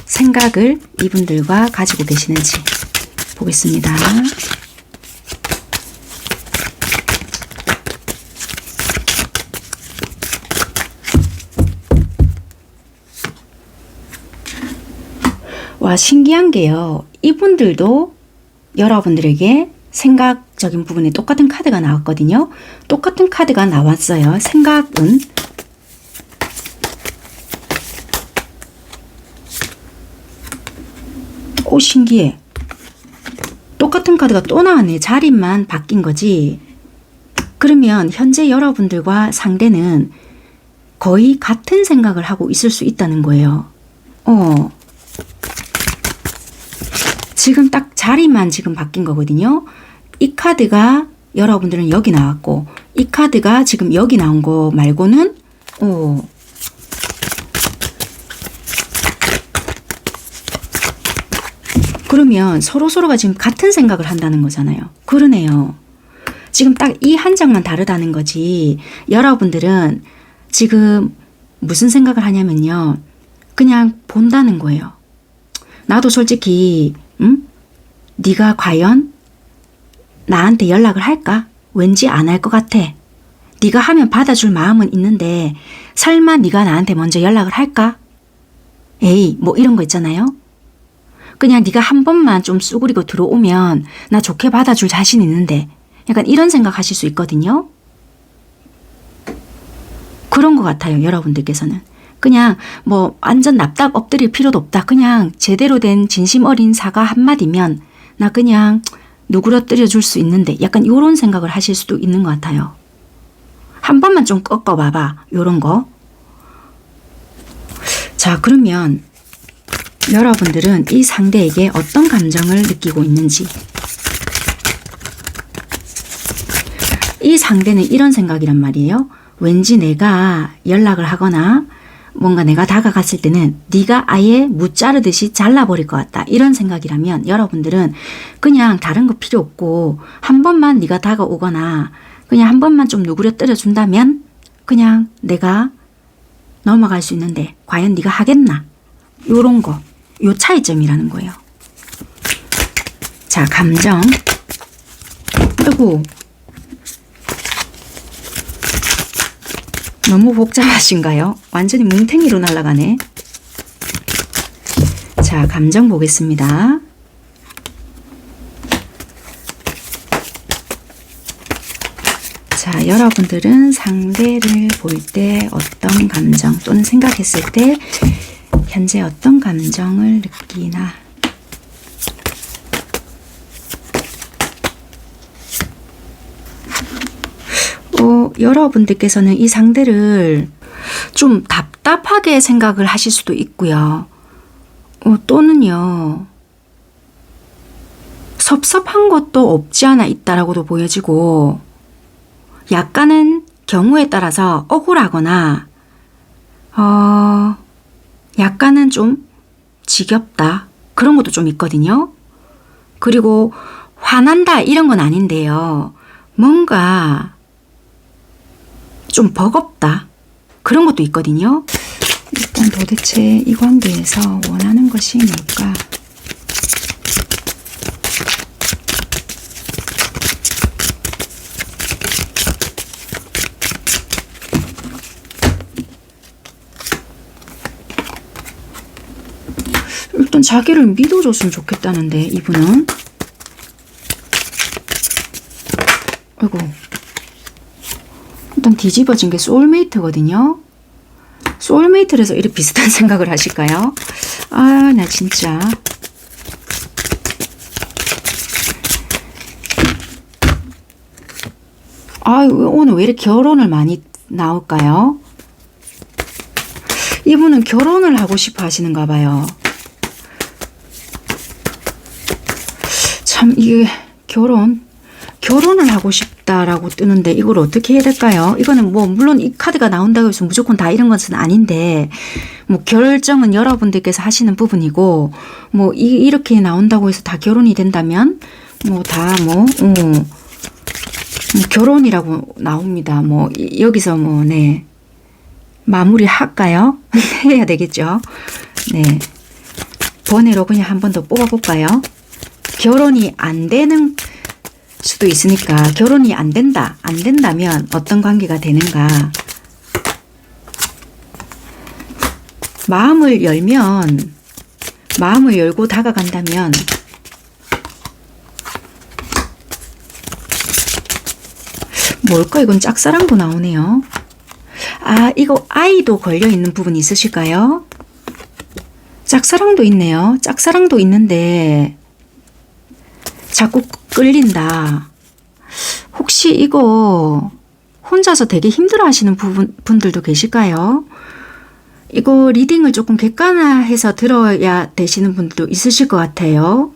생각을 이분들과 가지고 계시는지 보겠습니다. 와, 신기한 게요. 이분들도 여러분들에게 생각적인 부분에 똑같은 카드가 나왔거든요. 똑같은 카드가 나왔어요. 생각은 오, 신기해. 똑같은 카드가 또 나왔네. 자리만 바뀐 거지. 그러면 현재 여러분들과 상대는 거의 같은 생각을 하고 있을 수 있다는 거예요. 지금 딱 자리만 지금 바뀐 거거든요. 이 카드가 여러분들은 여기 나왔고 이 카드가 지금 여기 나온 거 말고는 그러면 서로가 지금 같은 생각을 한다는 거잖아요. 그러네요. 지금 딱 이 한 장만 다르다는 거지. 여러분들은 지금 무슨 생각을 하냐면요. 그냥 본다는 거예요. 나도 솔직히 네가 과연 나한테 연락을 할까? 왠지 안 할 것 같아. 네가 하면 받아줄 마음은 있는데 설마 네가 나한테 먼저 연락을 할까? 에이, 뭐 이런 거 있잖아요. 그냥 네가 한 번만 좀 쑥그리고 들어오면 나 좋게 받아줄 자신 있는데 약간 이런 생각 하실 수 있거든요. 그런 것 같아요. 여러분들께서는. 그냥 뭐 완전 납작 엎드릴 필요도 없다. 그냥 제대로 된 진심 어린 사과 한마디면 나 그냥 누그러뜨려 줄 수 있는데 약간 요런 생각을 하실 수도 있는 것 같아요. 한 번만 좀 꺾어봐봐. 요런 거. 자, 그러면 여러분들은 이 상대에게 어떤 감정을 느끼고 있는지. 이 상대는 이런 생각이란 말이에요. 왠지 내가 연락을 하거나 뭔가 내가 다가갔을 때는 네가 아예 무자르듯이 잘라버릴 것 같다. 이런 생각이라면 여러분들은 그냥 다른 거 필요 없고 한 번만 네가 다가오거나 그냥 한 번만 좀 누그러뜨려 준다면 그냥 내가 넘어갈 수 있는데 과연 네가 하겠나? 요런 거. 요 차이점이라는 거예요. 자, 감정. 아이고. 너무 복잡하신가요? 완전히 뭉탱이로 날아가네. 자, 감정 보겠습니다. 자, 여러분들은 상대를 볼 때 어떤 감정 또는 생각했을 때 현재 어떤 감정을 느끼나. 여러분들께서는 이 상대를 좀 답답하게 생각을 하실 수도 있고요. 또는요. 섭섭한 것도 없지 않아 있다라고도 보여지고 약간은 경우에 따라서 억울하거나 약간은 좀 지겹다. 그런 것도 좀 있거든요. 그리고 화난다 이런 건 아닌데요. 뭔가 좀 버겁다. 그런 것도 있거든요. 일단 도대체 이 관계에서 원하는 것이 뭘까? 일단 자기를 믿어줬으면 좋겠다는데 이분은. 아이고. 일단 뒤집어진 게 소울메이트거든요. 소울메이트라서 이렇게 비슷한 생각을 하실까요? 아, 나 진짜. 아, 오늘 왜 이렇게 결혼을 많이 나올까요? 이분은 결혼을 하고 싶어 하시는가 봐요. 참, 이게 결혼을 하고 싶다라고 뜨는데 이걸 어떻게 해야 될까요? 이거는 뭐 물론 이 카드가 나온다고 해서 무조건 다 이런 것은 아닌데 뭐 결정은 여러분들께서 하시는 부분이고 뭐 이렇게 나온다고 해서 다 결혼이 된다면 뭐 다 뭐 결혼이라고 나옵니다. 뭐 여기서 뭐 네 마무리 할까요? 해야 되겠죠. 네, 번외로 그냥 한 번 더 뽑아볼까요? 결혼이 안 되는 수도 있으니까 결혼이 안 된다면 어떤 관계가 되는가. 마음을 열고 다가간다면 뭘까? 이건 짝사랑도 나오네요. 아, 이거 아이도 걸려있는 부분이 있으실까요? 짝사랑도 있네요. 짝사랑도 있는데 자꾸 끌린다. 혹시 이거 혼자서 되게 힘들어 하시는 분들도 계실까요? 이거 리딩을 조금 객관화해서 들어야 되시는 분들도 있으실 것 같아요.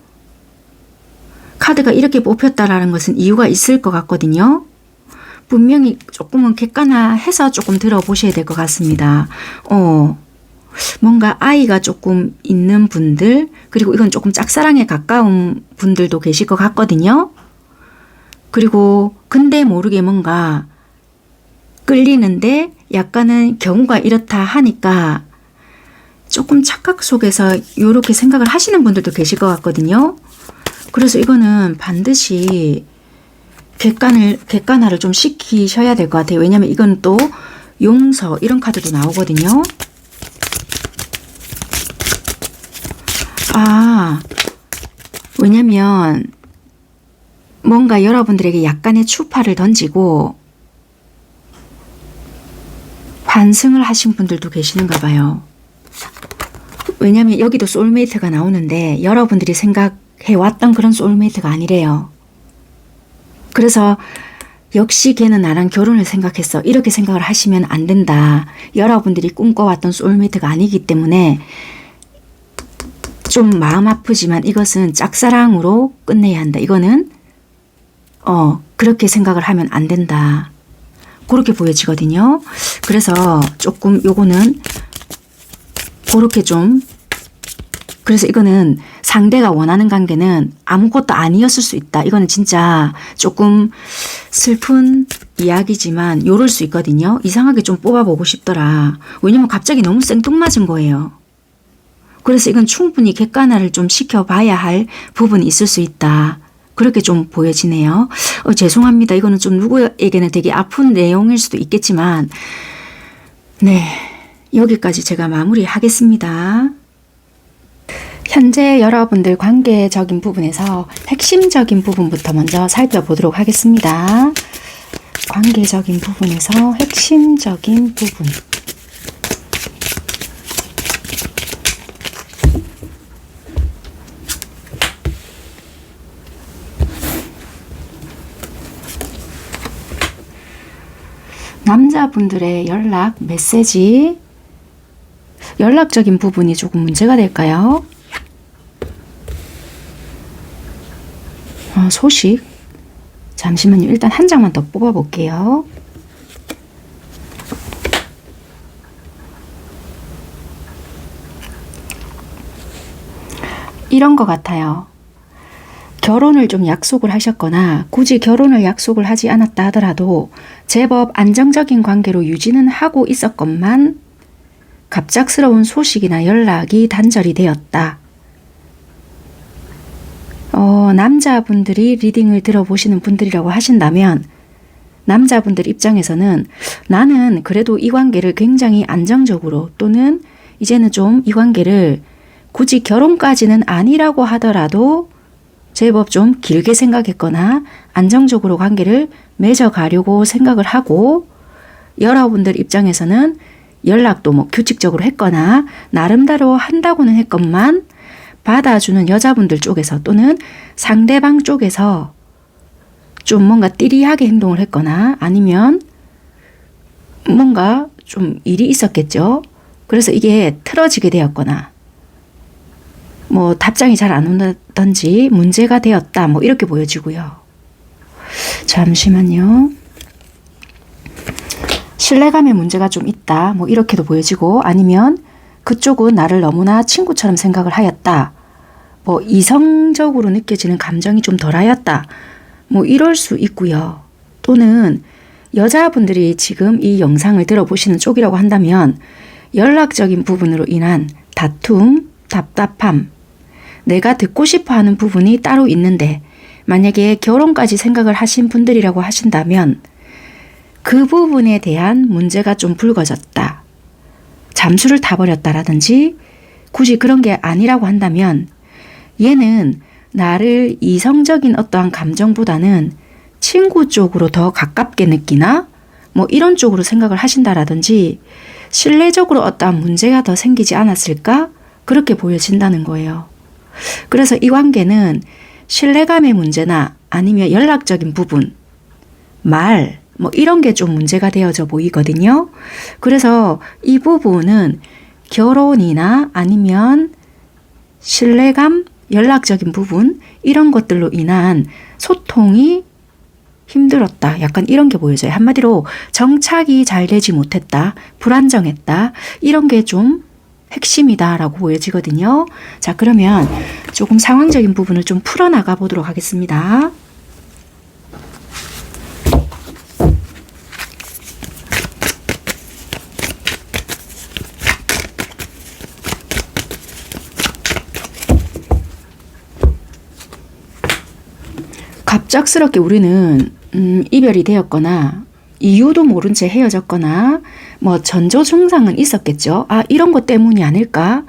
카드가 이렇게 뽑혔다라는 것은 이유가 있을 것 같거든요. 분명히 조금은 객관화해서 조금 들어보셔야 될 것 같습니다. 뭔가 아이가 조금 있는 분들, 그리고 이건 조금 짝사랑에 가까운 분들도 계실 것 같거든요. 그리고 근데 모르게 뭔가 끌리는데 약간은 경우가 이렇다 하니까 조금 착각 속에서 이렇게 생각을 하시는 분들도 계실 것 같거든요. 그래서 이거는 반드시 객관화를 좀 시키셔야 될 것 같아요. 왜냐면 이건 또 용서 이런 카드도 나오거든요. 아, 왜냐면 뭔가 여러분들에게 약간의 추파를 던지고 반승을 하신 분들도 계시는가 봐요. 왜냐면 여기도 소울메이트가 나오는데 여러분들이 생각해왔던 그런 소울메이트가 아니래요. 그래서 역시 걔는 나랑 결혼을 생각했어. 이렇게 생각을 하시면 안 된다. 여러분들이 꿈꿔왔던 소울메이트가 아니기 때문에 좀 마음 아프지만 이것은 짝사랑으로 끝내야 한다. 이거는 그렇게 생각을 하면 안 된다. 그렇게 보여지거든요. 그래서 조금 요거는 그렇게 좀, 그래서 이거는 상대가 원하는 관계는 아무것도 아니었을 수 있다. 이거는 진짜 조금 슬픈 이야기지만 요럴 수 있거든요. 이상하게 좀 뽑아보고 싶더라. 왜냐면 갑자기 너무 생뚱맞은 거예요. 그래서 이건 충분히 객관화를 좀 시켜봐야 할 부분이 있을 수 있다. 그렇게 좀 보여지네요. 죄송합니다. 이거는 좀 누구에게는 되게 아픈 내용일 수도 있겠지만 네, 여기까지 제가 마무리하겠습니다. 현재 여러분들 관계적인 부분에서 핵심적인 부분부터 먼저 살펴보도록 하겠습니다. 관계적인 부분에서 핵심적인 부분. 남자분들의 연락, 메시지, 연락적인 부분이 조금 문제가 될까요? 소식. 잠시만요. 일단 한 장만 더 뽑아볼게요. 이런 것 같아요. 결혼을 좀 약속을 하셨거나 굳이 결혼을 약속을 하지 않았다 하더라도 제법 안정적인 관계로 유지는 하고 있었건만 갑작스러운 소식이나 연락이 단절이 되었다. 남자분들이 리딩을 들어보시는 분들이라고 하신다면 남자분들 입장에서는 나는 그래도 이 관계를 굉장히 안정적으로 또는 이제는 좀 이 관계를 굳이 결혼까지는 아니라고 하더라도 제법 좀 길게 생각했거나 안정적으로 관계를 맺어가려고 생각을 하고 여러분들 입장에서는 연락도 뭐 규칙적으로 했거나 나름대로 한다고는 했건만 받아주는 여자분들 쪽에서 또는 상대방 쪽에서 좀 뭔가 띠리하게 행동을 했거나 아니면 뭔가 좀 일이 있었겠죠. 그래서 이게 틀어지게 되었거나 뭐 답장이 잘 안 온다든지 문제가 되었다 뭐 이렇게 보여지고요. 잠시만요. 신뢰감에 문제가 좀 있다 뭐 이렇게도 보여지고 아니면 그쪽은 나를 너무나 친구처럼 생각을 하였다. 뭐 이성적으로 느껴지는 감정이 좀 덜하였다. 뭐 이럴 수 있고요. 또는 여자분들이 지금 이 영상을 들어보시는 쪽이라고 한다면 연락적인 부분으로 인한 다툼, 답답함, 내가 듣고 싶어 하는 부분이 따로 있는데 만약에 결혼까지 생각을 하신 분들이라고 하신다면 그 부분에 대한 문제가 좀 불거졌다. 잠수를 타버렸다라든지 굳이 그런 게 아니라고 한다면 얘는 나를 이성적인 어떠한 감정보다는 친구 쪽으로 더 가깝게 느끼나 뭐 이런 쪽으로 생각을 하신다라든지 신뢰적으로 어떠한 문제가 더 생기지 않았을까 그렇게 보여진다는 거예요. 그래서 이 관계는 신뢰감의 문제나 아니면 연락적인 부분, 말 뭐 이런 게 좀 문제가 되어져 보이거든요. 그래서 이 부분은 결혼이나 아니면 신뢰감, 연락적인 부분 이런 것들로 인한 소통이 힘들었다. 약간 이런 게 보여져요. 한마디로 정착이 잘 되지 못했다. 불안정했다. 이런 게 좀 핵심이다 라고 보여지거든요. 자, 그러면 조금 상황적인 부분을 좀 풀어나가 보도록 하겠습니다. 갑작스럽게 우리는 이별이 되었거나 이유도 모른 채 헤어졌거나 뭐 전조증상은 있었겠죠. 아, 이런 것 때문이 아닐까?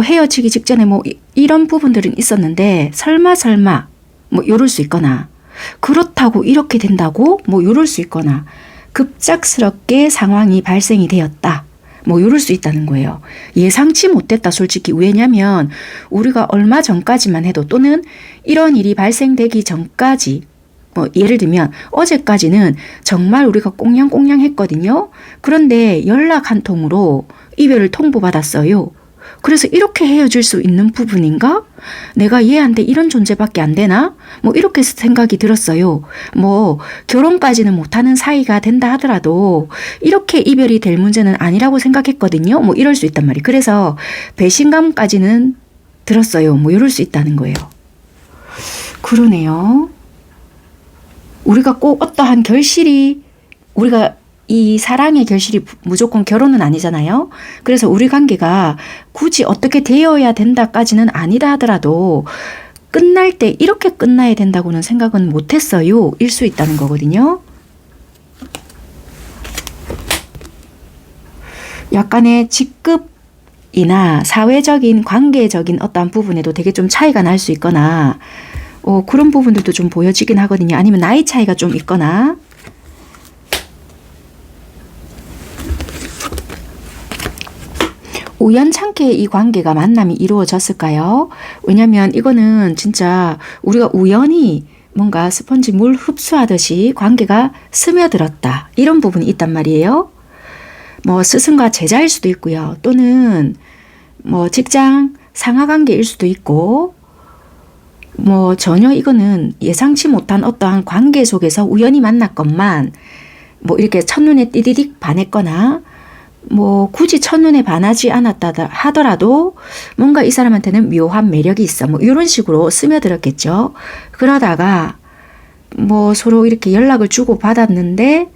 헤어지기 직전에 뭐 이런 부분들은 있었는데 설마 뭐 요럴 수 있거나 그렇다고 이렇게 된다고 뭐 요럴 수 있거나 급작스럽게 상황이 발생이 되었다. 뭐 요럴 수 있다는 거예요. 예상치 못했다 솔직히. 왜냐면 우리가 얼마 전까지만 해도 또는 이런 일이 발생되기 전까지 뭐 예를 들면 어제까지는 정말 우리가 꽁냥꽁냥 했거든요. 그런데 연락 한 통으로 이별을 통보받았어요. 그래서 이렇게 헤어질 수 있는 부분인가? 내가 얘한테 이런 존재밖에 안 되나? 뭐 이렇게 생각이 들었어요. 뭐 결혼까지는 못하는 사이가 된다 하더라도 이렇게 이별이 될 문제는 아니라고 생각했거든요. 뭐 이럴 수 있단 말이에요. 그래서 배신감까지는 들었어요. 뭐 이럴 수 있다는 거예요. 그러네요. 우리가 꼭 어떠한 결실이 우리가 이 사랑의 결실이 무조건 결혼은 아니잖아요. 그래서 우리 관계가 굳이 어떻게 되어야 된다까지는 아니다 하더라도 끝날 때 이렇게 끝나야 된다고는 생각은 못했어요. 일 수 있다는 거거든요. 약간의 직급이나 사회적인 관계적인 어떠한 부분에도 되게 좀 차이가 날 수 있거나 그런 부분들도 좀 보여지긴 하거든요. 아니면 나이 차이가 좀 있거나 우연찮게 이 관계가 만남이 이루어졌을까요? 왜냐면 이거는 진짜 우리가 우연히 뭔가 스펀지 물 흡수하듯이 관계가 스며들었다. 이런 부분이 있단 말이에요. 뭐 스승과 제자일 수도 있고요. 또는 뭐 직장 상하관계일 수도 있고 뭐 전혀 이거는 예상치 못한 어떠한 관계 속에서 우연히 만났건만 뭐 이렇게 첫눈에 띠디딕 반했거나 뭐 굳이 첫눈에 반하지 않았다 하더라도 뭔가 이 사람한테는 묘한 매력이 있어. 뭐 이런 식으로 스며들었겠죠. 그러다가 뭐 서로 이렇게 연락을 주고 받았는데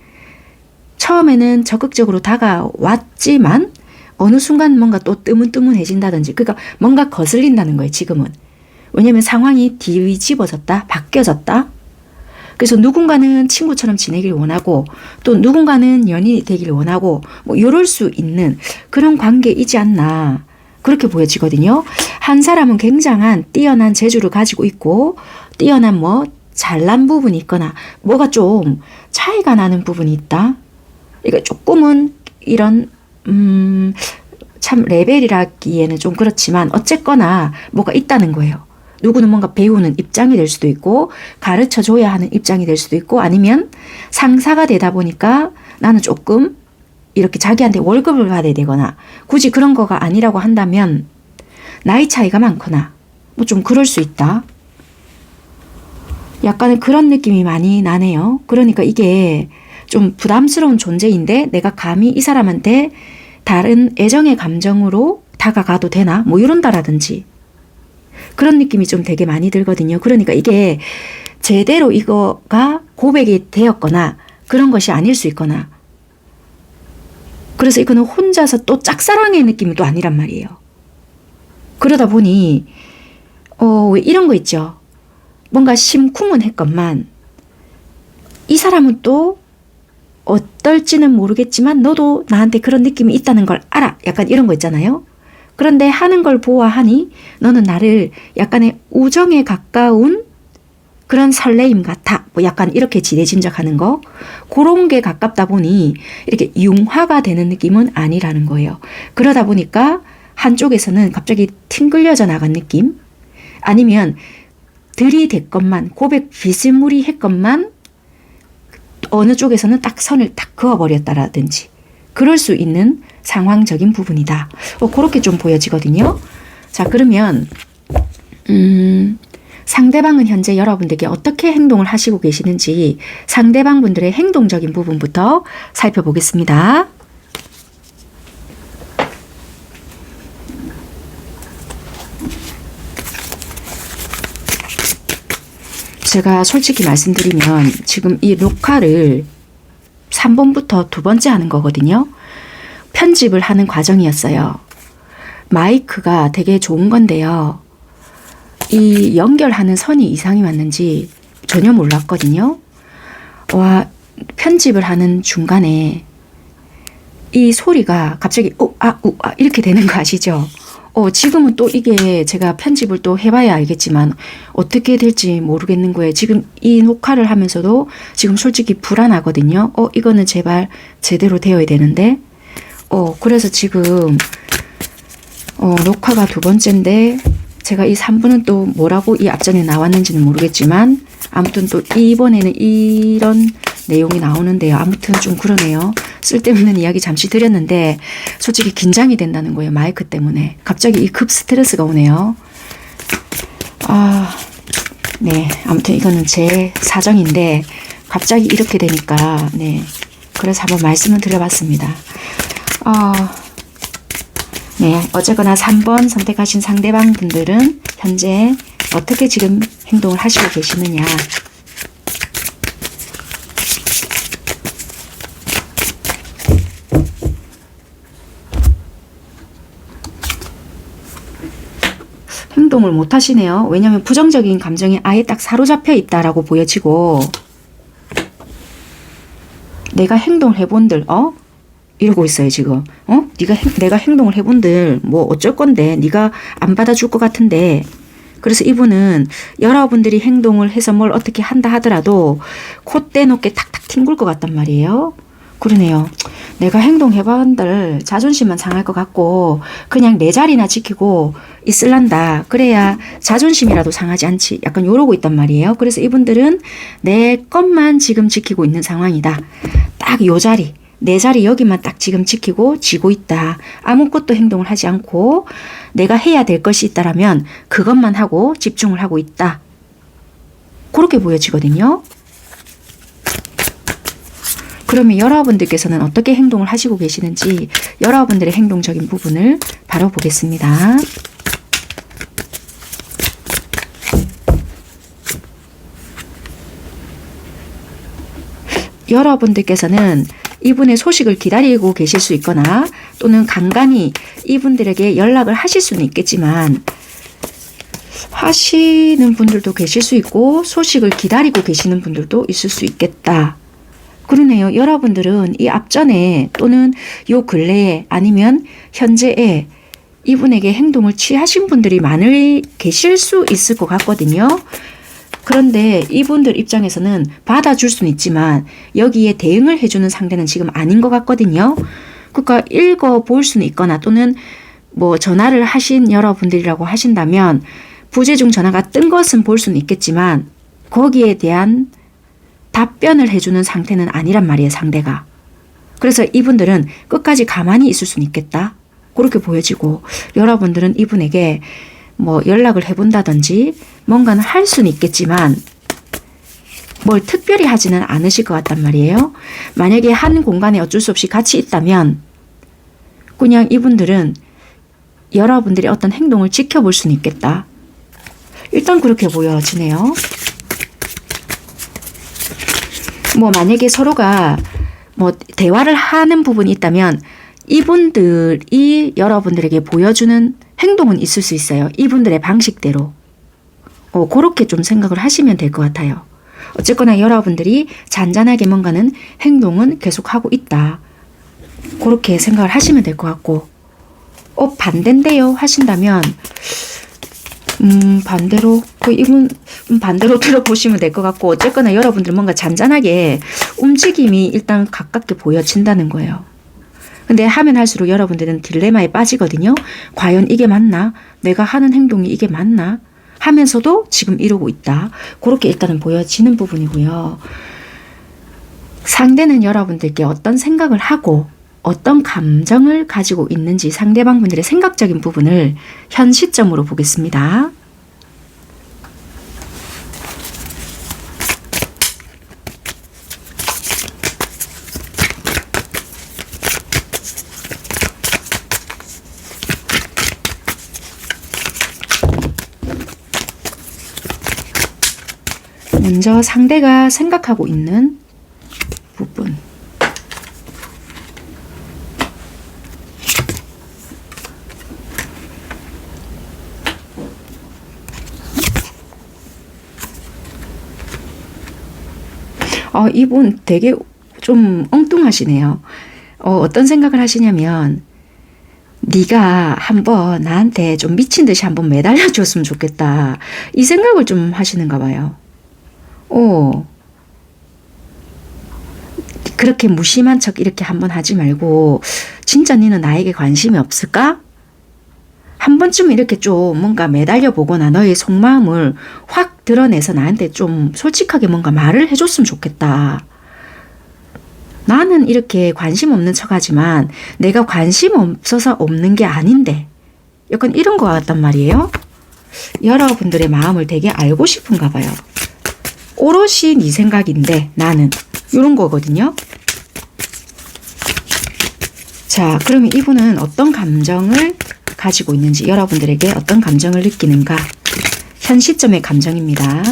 처음에는 적극적으로 다가왔지만 어느 순간 뭔가 또 뜨문뜨문해진다든지 그러니까 뭔가 거슬린다는 거예요. 지금은. 왜냐면 상황이 뒤집어졌다. 바뀌어졌다. 그래서 누군가는 친구처럼 지내길 원하고 또 누군가는 연인이 되길 원하고 뭐 이럴 수 있는 그런 관계이지 않나 그렇게 보여지거든요. 한 사람은 굉장한 뛰어난 재주를 가지고 있고 뛰어난 뭐 잘난 부분이 있거나 뭐가 좀 차이가 나는 부분이 있다. 그러니까 조금은 이런 참 레벨이라기에는 좀 그렇지만 어쨌거나 뭐가 있다는 거예요. 누구는 뭔가 배우는 입장이 될 수도 있고 가르쳐줘야 하는 입장이 될 수도 있고 아니면 상사가 되다 보니까 나는 조금 이렇게 자기한테 월급을 받아야 되거나 굳이 그런 거가 아니라고 한다면 나이 차이가 많거나 뭐 좀 그럴 수 있다. 약간은 그런 느낌이 많이 나네요. 그러니까 이게 좀 부담스러운 존재인데 내가 감히 이 사람한테 다른 애정의 감정으로 다가가도 되나? 뭐 이런다라든지 그런 느낌이 좀 되게 많이 들거든요. 그러니까 이게 제대로 이거가 고백이 되었거나 그런 것이 아닐 수 있거나 그래서 이거는 혼자서 또 짝사랑의 느낌이 또 아니란 말이에요. 그러다 보니 왜 이런 거 있죠. 뭔가 심쿵은 했건만 이 사람은 또 어떨지는 모르겠지만 너도 나한테 그런 느낌이 있다는 걸 알아. 약간 이런 거 있잖아요. 그런데 하는 걸 보아하니 너는 나를 약간의 우정에 가까운 그런 설레임 같아. 뭐 약간 이렇게 지레짐작하는 거. 그런 게 가깝다 보니 이렇게 융화가 되는 느낌은 아니라는 거예요. 그러다 보니까 한쪽에서는 갑자기 튕글려져 나간 느낌? 아니면 들이댔건만 고백 비스무리했건만 어느 쪽에서는 딱 선을 딱 그어버렸다라든지 그럴 수 있는 상황적인 부분이다. 그렇게 좀 보여지거든요. 자, 그러면 상대방은 현재 여러분들께 어떻게 행동을 하시고 계시는지 상대방 분들의 행동적인 부분부터 살펴보겠습니다. 제가 솔직히 말씀드리면 지금 이 녹화를 3번부터 두 번째 하는 거거든요. 편집을 하는 과정이었어요. 마이크가 되게 좋은 건데요. 이 연결하는 선이 이상이 왔는지 전혀 몰랐거든요. 와, 편집을 하는 중간에 이 소리가 갑자기 이렇게 되는 거 아시죠? 지금은 또 이게 제가 편집을 또 해봐야 알겠지만 어떻게 될지 모르겠는 거예요. 지금 이 녹화를 하면서도 지금 솔직히 불안하거든요. 이거는 제발 제대로 되어야 되는데 그래서 지금 녹화가 두 번째인데 제가 이 3분은 또 뭐라고 이 앞전에 나왔는지는 모르겠지만 아무튼 또 이번에는 이런 내용이 나오는데요. 아무튼 좀 그러네요. 쓸데없는 이야기 잠시 드렸는데 솔직히 긴장이 된다는 거예요. 마이크 때문에. 갑자기 이 급 스트레스가 오네요. 네. 아무튼 이거는 제 사정인데 갑자기 이렇게 되니까 네. 그래서 한번 말씀을 드려봤습니다. 네. 어쨌거나 3번 선택하신 상대방 분들은 현재 어떻게 지금 행동을 하시고 계시느냐. 행동을 못 하시네요. 왜냐하면 부정적인 감정이 아예 딱 사로잡혀 있다라고 보여지고 내가 행동을 해본들 이러고 있어요 지금. 내가 행동을 해본들 뭐 어쩔 건데 네가 안 받아줄 것 같은데. 그래서 이분은 여러분들이 행동을 해서 뭘 어떻게 한다 하더라도 콧대 높게 탁탁 튕길 것 같단 말이에요. 그러네요. 내가 행동해본들 자존심만 상할 것 같고 그냥 내 자리나 지키고 있을란다. 그래야 자존심이라도 상하지 않지. 약간 이러고 있단 말이에요. 그래서 이분들은 내 것만 지금 지키고 있는 상황이다. 딱 요 자리. 내 자리 여기만 딱 지금 지키고 지고 있다. 아무것도 행동을 하지 않고 내가 해야 될 것이 있다라면 그것만 하고 집중을 하고 있다. 그렇게 보여지거든요. 그러면 여러분들께서는 어떻게 행동을 하시고 계시는지 여러분들의 행동적인 부분을 바로 보겠습니다. 여러분들께서는 이분의 소식을 기다리고 계실 수 있거나 또는 간간히 이분들에게 연락을 하실 수는 있겠지만 하시는 분들도 계실 수 있고 소식을 기다리고 계시는 분들도 있을 수 있겠다. 그러네요. 여러분들은 이 앞전에 또는 요 근래에 아니면 현재에 이분에게 행동을 취하신 분들이 많이 계실 수 있을 것 같거든요. 그런데 이분들 입장에서는 받아줄 수는 있지만 여기에 대응을 해주는 상대는 지금 아닌 것 같거든요. 그러니까 읽어볼 수는 있거나 또는 뭐 전화를 하신 여러분들이라고 하신다면 부재중 전화가 뜬 것은 볼 수는 있겠지만 거기에 대한 답변을 해주는 상태는 아니란 말이에요, 상대가. 그래서 이분들은 끝까지 가만히 있을 수는 있겠다. 그렇게 보여지고 여러분들은 이분에게 뭐 연락을 해본다든지 뭔가는 할 수는 있겠지만 뭘 특별히 하지는 않으실 것 같단 말이에요. 만약에 한 공간에 어쩔 수 없이 같이 있다면 그냥 이분들은 여러분들의 어떤 행동을 지켜볼 수는 있겠다. 일단 그렇게 보여지네요. 뭐 만약에 서로가 뭐 대화를 하는 부분이 있다면 이분들이 여러분들에게 보여주는 행동은 있을 수 있어요. 이분들의 방식대로. 그렇게 좀 생각을 하시면 될 것 같아요. 어쨌거나 여러분들이 잔잔하게 뭔가는 행동은 계속하고 있다. 그렇게 생각을 하시면 될 것 같고 반대인데요 하신다면 반대로 이분 반대로 들어보시면 될 것 같고 어쨌거나 여러분들 뭔가 잔잔하게 움직임이 일단 가깝게 보여진다는 거예요. 근데 하면 할수록 여러분들은 딜레마에 빠지거든요. 과연 이게 맞나? 내가 하는 행동이 이게 맞나? 하면서도 지금 이러고 있다. 그렇게 일단은 보여지는 부분이고요. 상대는 여러분들께 어떤 생각을 하고 어떤 감정을 가지고 있는지 상대방 분들의 생각적인 부분을 현 시점으로 보겠습니다. 먼저 상대가 생각하고 있는 부분. 이분 되게 좀 엉뚱하시네요. 어떤 생각을 하시냐면 네가 한번 나한테 좀 미친 듯이 한번 매달려 줬으면 좋겠다. 이 생각을 좀 하시는가 봐요. 그렇게 무심한 척 이렇게 한번 하지 말고 진짜 너는 나에게 관심이 없을까? 한 번쯤 이렇게 좀 뭔가 매달려 보거나 너의 속마음을 확 드러내서 나한테 좀 솔직하게 뭔가 말을 해줬으면 좋겠다. 나는 이렇게 관심 없는 척하지만 내가 관심 없어서 없는 게 아닌데 약간 이런 거 같단 말이에요. 여러분들의 마음을 되게 알고 싶은가 봐요. 오롯이 네 생각인데 나는 이런 거거든요. 자, 그러면 이분은 어떤 감정을 가지고 있는지 여러분들에게 어떤 감정을 느끼는가 현 시점의 감정입니다.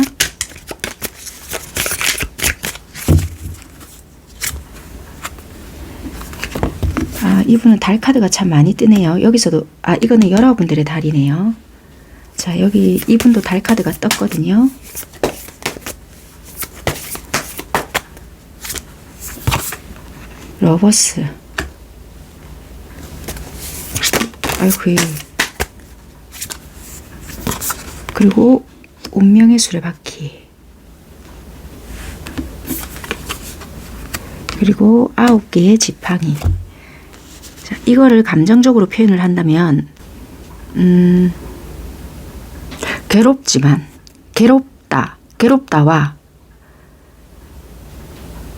이분은 달 카드가 참 많이 뜨네요. 여기서도 이거는 여러분들의 달이네요. 자, 여기 이분도 달 카드가 떴거든요. 러버스. 아이고. 그리고 운명의 수레바퀴. 그리고 9개의 지팡이. 자, 이거를 감정적으로 표현을 한다면 괴롭지만 괴롭다와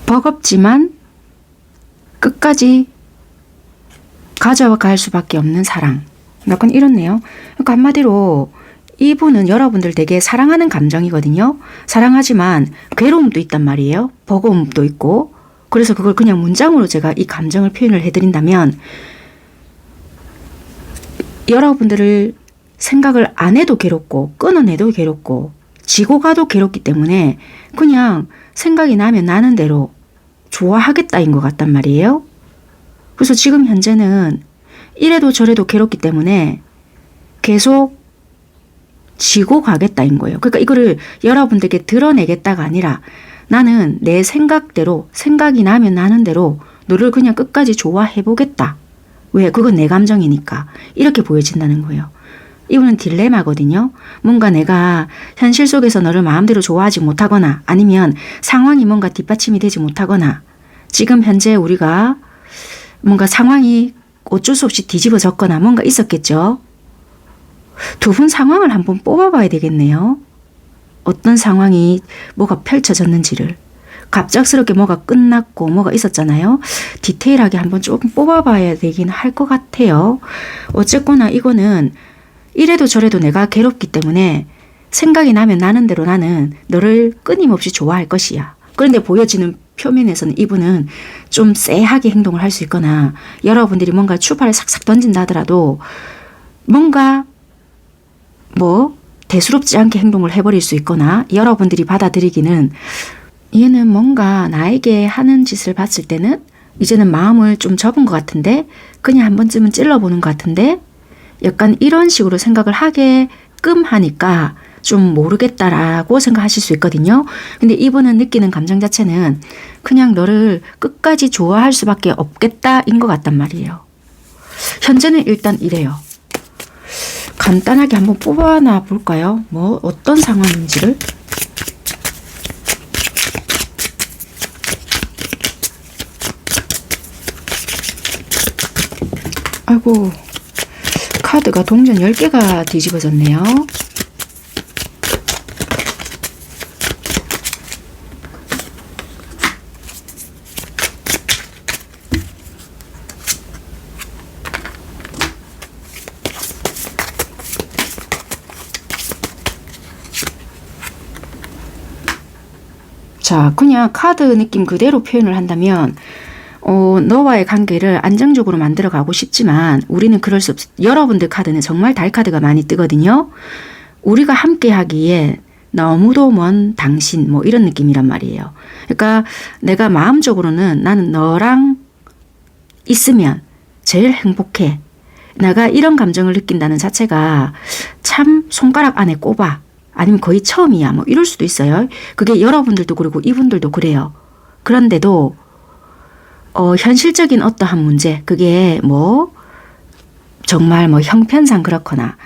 버겁지만 끝까지 가져갈 수밖에 없는 사랑. 약간 이렇네요. 그러니까 한마디로 이분은 여러분들 되게 사랑하는 감정이거든요. 사랑하지만 괴로움도 있단 말이에요. 버거움도 있고 그래서 그걸 그냥 문장으로 제가 이 감정을 표현을 해드린다면, 여러분들을 생각을 안 해도 괴롭고 끊어내도 괴롭고 지고 가도 괴롭기 때문에 그냥 생각이 나면 나는 대로 좋아하겠다인 것 같단 말이에요. 그래서 지금 현재는 이래도 저래도 괴롭기 때문에 계속 지고 가겠다인 거예요. 그러니까 이거를 여러분들께 드러내겠다가 아니라 나는 내 생각대로, 생각이 나면 나는 대로 너를 그냥 끝까지 좋아해보겠다. 왜? 그건 내 감정이니까. 이렇게 보여진다는 거예요. 이거는 딜레마거든요. 뭔가 내가 현실 속에서 너를 마음대로 좋아하지 못하거나 아니면 상황이 뭔가 뒷받침이 되지 못하거나 지금 현재 우리가 뭔가 상황이 어쩔 수 없이 뒤집어졌거나 뭔가 있었겠죠. 두 분 상황을 한번 뽑아봐야 되겠네요. 어떤 상황이 뭐가 펼쳐졌는지를. 갑작스럽게 뭐가 끝났고 뭐가 있었잖아요. 디테일하게 한번 조금 뽑아봐야 되긴 할 것 같아요. 어쨌거나 이거는 이래도 저래도 내가 괴롭기 때문에 생각이 나면 나는 대로 나는 너를 끊임없이 좋아할 것이야. 그런데 보여지는 표면에서는 이분은 좀 쎄하게 행동을 할 수 있거나 여러분들이 뭔가 추파를 삭삭 던진다 하더라도 뭔가 뭐 대수롭지 않게 행동을 해버릴 수 있거나 여러분들이 받아들이기는 얘는 뭔가 나에게 하는 짓을 봤을 때는 이제는 마음을 좀 접은 것 같은데 그냥 한 번쯤은 찔러보는 것 같은데 약간 이런 식으로 생각을 하게끔 하니까 좀 모르겠다라고 생각하실 수 있거든요. 근데 이분은 느끼는 감정 자체는 그냥 너를 끝까지 좋아할 수밖에 없겠다인 것 같단 말이에요. 현재는 일단 이래요. 간단하게 한번 뽑아놔 볼까요? 뭐 어떤 상황인지를. 아이고, 카드가 동전 10개가 뒤집어졌네요. 자, 그냥 카드 느낌 그대로 표현을 한다면 너와의 관계를 안정적으로 만들어 가고 싶지만 우리는 그럴 수 없어. 여러분들 카드는 정말 달 카드가 많이 뜨거든요. 우리가 함께 하기에 너무도 먼 당신 뭐 이런 느낌이란 말이에요. 그러니까 내가 마음적으로는 나는 너랑 있으면 제일 행복해. 내가 이런 감정을 느낀다는 자체가 참 손가락 안에 꼽아. 아니면 거의 처음이야. 뭐 이럴 수도 있어요. 그게 여러분들도 그러고 이분들도 그래요. 그런데도 현실적인 어떠한 문제, 그게 뭐 정말 뭐 형편상 그렇거나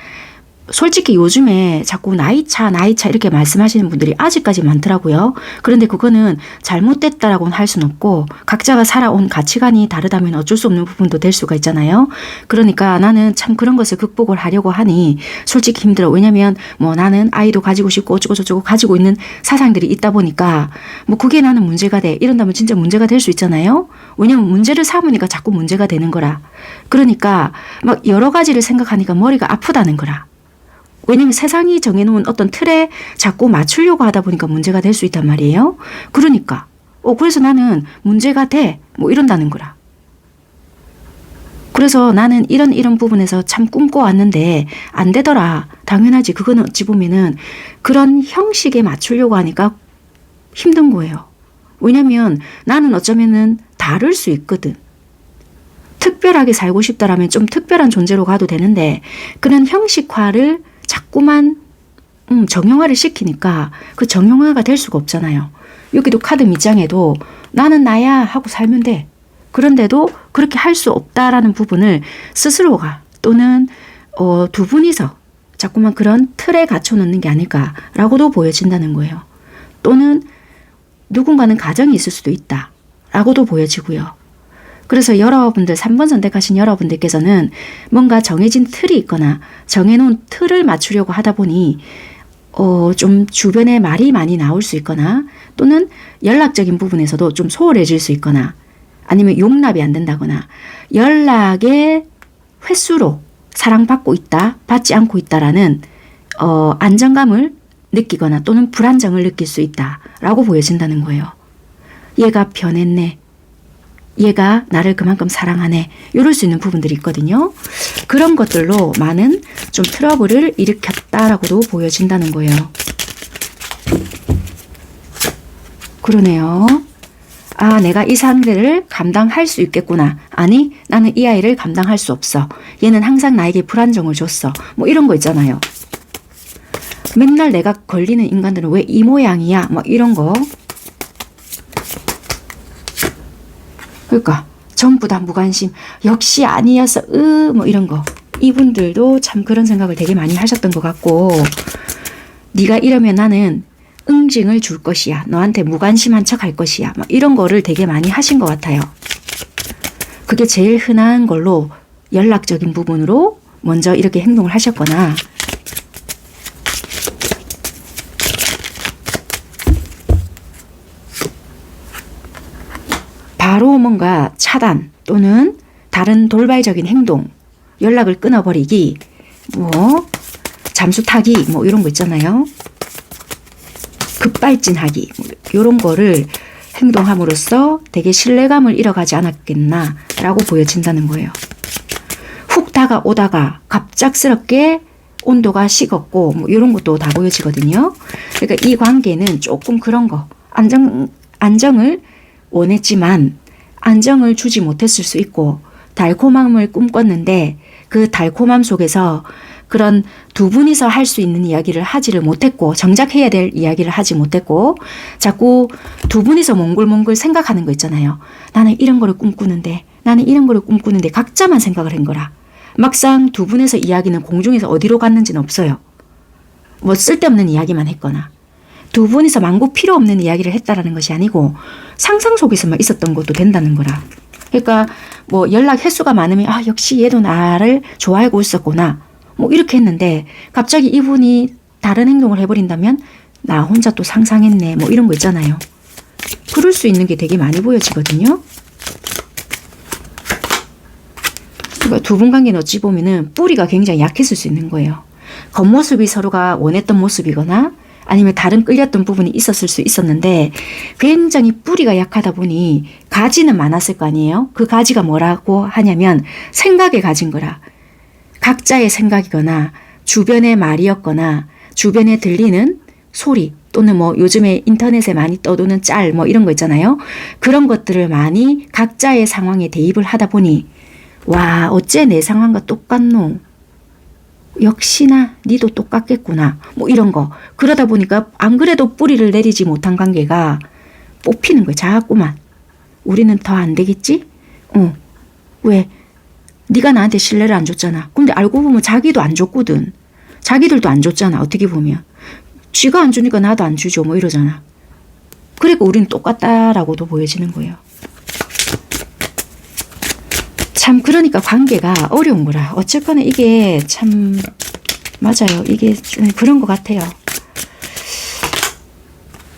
솔직히 요즘에 자꾸 나이 차 이렇게 말씀하시는 분들이 아직까지 많더라고요. 그런데 그거는 잘못됐다라고는 할 수는 없고 각자가 살아온 가치관이 다르다면 어쩔 수 없는 부분도 될 수가 있잖아요. 그러니까 나는 참 그런 것을 극복을 하려고 하니 솔직히 힘들어. 왜냐면 뭐 나는 아이도 가지고 싶고 어쩌고 저쩌고 가지고 있는 사상들이 있다 보니까 뭐 그게 나는 문제가 돼. 이런다면 진짜 문제가 될 수 있잖아요. 왜냐면 문제를 삼으니까 자꾸 문제가 되는 거라. 그러니까 막 여러 가지를 생각하니까 머리가 아프다는 거라. 왜냐면 세상이 정해놓은 어떤 틀에 자꾸 맞추려고 하다 보니까 문제가 될 수 있단 말이에요. 그러니까 그래서 나는 문제가 돼 뭐 이런다는 거라. 그래서 나는 이런 부분에서 참 꿈꿔왔는데 안 되더라. 당연하지. 그거는 어찌 보면은 그런 형식에 맞추려고 하니까 힘든 거예요. 왜냐면 나는 어쩌면은 다를 수 있거든. 특별하게 살고 싶다라면 좀 특별한 존재로 가도 되는데 그런 형식화를 자꾸만 정형화를 시키니까 그 정형화가 될 수가 없잖아요. 여기도 카드 밑장에도 나는 나야 하고 살면 돼. 그런데도 그렇게 할 수 없다라는 부분을 스스로가 또는 두 분이서 자꾸만 그런 틀에 갖춰놓는 게 아닐까라고도 보여진다는 거예요. 또는 누군가는 가정이 있을 수도 있다라고도 보여지고요. 그래서 여러분들 3번 선택하신 여러분들께서는 뭔가 정해진 틀이 있거나 정해놓은 틀을 맞추려고 하다 보니 좀 주변에 말이 많이 나올 수 있거나 또는 연락적인 부분에서도 좀 소홀해질 수 있거나 아니면 용납이 안 된다거나 연락의 횟수로 사랑받고 있다, 받지 않고 있다라는 안정감을 느끼거나 또는 불안정을 느낄 수 있다라고 보여진다는 거예요. 얘가 변했네. 얘가 나를 그만큼 사랑하네. 이럴 수 있는 부분들이 있거든요. 그런 것들로 많은 좀 트러블을 일으켰다라고도 보여진다는 거예요. 그러네요. 아, 내가 이 상대를 감당할 수 있겠구나. 아니, 나는 이 아이를 감당할 수 없어. 얘는 항상 나에게 불안정을 줬어. 뭐 이런 거 있잖아요. 맨날 내가 걸리는 인간들은 왜 이 모양이야? 뭐 이런 거. 그러니까 전부 다 무관심. 역시 아니어서 뭐 이런 거. 이분들도 참 그런 생각을 되게 많이 하셨던 것 같고, 네가 이러면 나는 응징을 줄 것이야. 너한테 무관심한 척 할 것이야. 막 이런 거를 되게 많이 하신 것 같아요. 그게 제일 흔한 걸로 연락적인 부분으로 먼저 이렇게 행동을 하셨거나, 바로 뭔가 차단 또는 다른 돌발적인 행동, 연락을 끊어버리기, 뭐 잠수 타기 뭐 이런 거 있잖아요. 급발진하기 뭐 이런 거를 행동함으로써 되게 신뢰감을 잃어가지 않았겠나라고 보여진다는 거예요. 훅 다가오다가 갑작스럽게 온도가 식었고 뭐 이런 것도 다 보여지거든요. 그러니까 이 관계는 조금 그런 거, 안정을 원했지만 안정을 주지 못했을 수 있고, 달콤함을 꿈꿨는데 그 달콤함 속에서 그런 두 분이서 할 수 있는 이야기를 하지를 못했고, 정작 해야 될 이야기를 하지 못했고, 자꾸 두 분이서 몽글몽글 생각하는 거 있잖아요. 나는 이런 거를 꿈꾸는데, 나는 이런 거를 꿈꾸는데 각자만 생각을 한 거라. 막상 두 분에서 이야기는 공중에서 어디로 갔는지는 없어요. 뭐 쓸데없는 이야기만 했거나, 두 분이서 망고 필요 없는 이야기를 했다라는 것이 아니고 상상 속에서만 있었던 것도 된다는 거라. 그러니까 뭐 연락 횟수가 많으면 아, 역시 얘도 나를 좋아하고 있었구나. 뭐 이렇게 했는데 갑자기 이분이 다른 행동을 해버린다면 나 혼자 또 상상했네. 뭐 이런 거 있잖아요. 그럴 수 있는 게 되게 많이 보여지거든요. 그러니까 두 분 관계는 어찌 보면은 뿌리가 굉장히 약했을 수 있는 거예요. 겉모습이 서로가 원했던 모습이거나 아니면 다른 끌렸던 부분이 있었을 수 있었는데 굉장히 뿌리가 약하다 보니 가지는 많았을 거 아니에요. 그 가지가 뭐라고 하냐면 생각에 가진 거라. 각자의 생각이거나 주변의 말이었거나 주변에 들리는 소리 또는 뭐 요즘에 인터넷에 많이 떠도는 짤 뭐 이런 거 있잖아요. 그런 것들을 많이 각자의 상황에 대입을 하다 보니 와, 어째 내 상황과 똑같노. 역시나 니도 똑같겠구나. 뭐 이런 거. 그러다 보니까 안 그래도 뿌리를 내리지 못한 관계가 뽑히는 거예요. 자꾸만. 우리는 더 안 되겠지? 왜? 네가 나한테 신뢰를 안 줬잖아. 근데 알고 보면 자기도 안 줬거든. 자기들도 안 줬잖아. 어떻게 보면. 쥐가 안 주니까 나도 안 주죠. 뭐 이러잖아. 그러니까 우리는 똑같다라고도 보여지는 거예요. 참 그러니까 관계가 어려운 거라. 어쨌거나 이게 참 맞아요. 이게 좀 그런 것 같아요.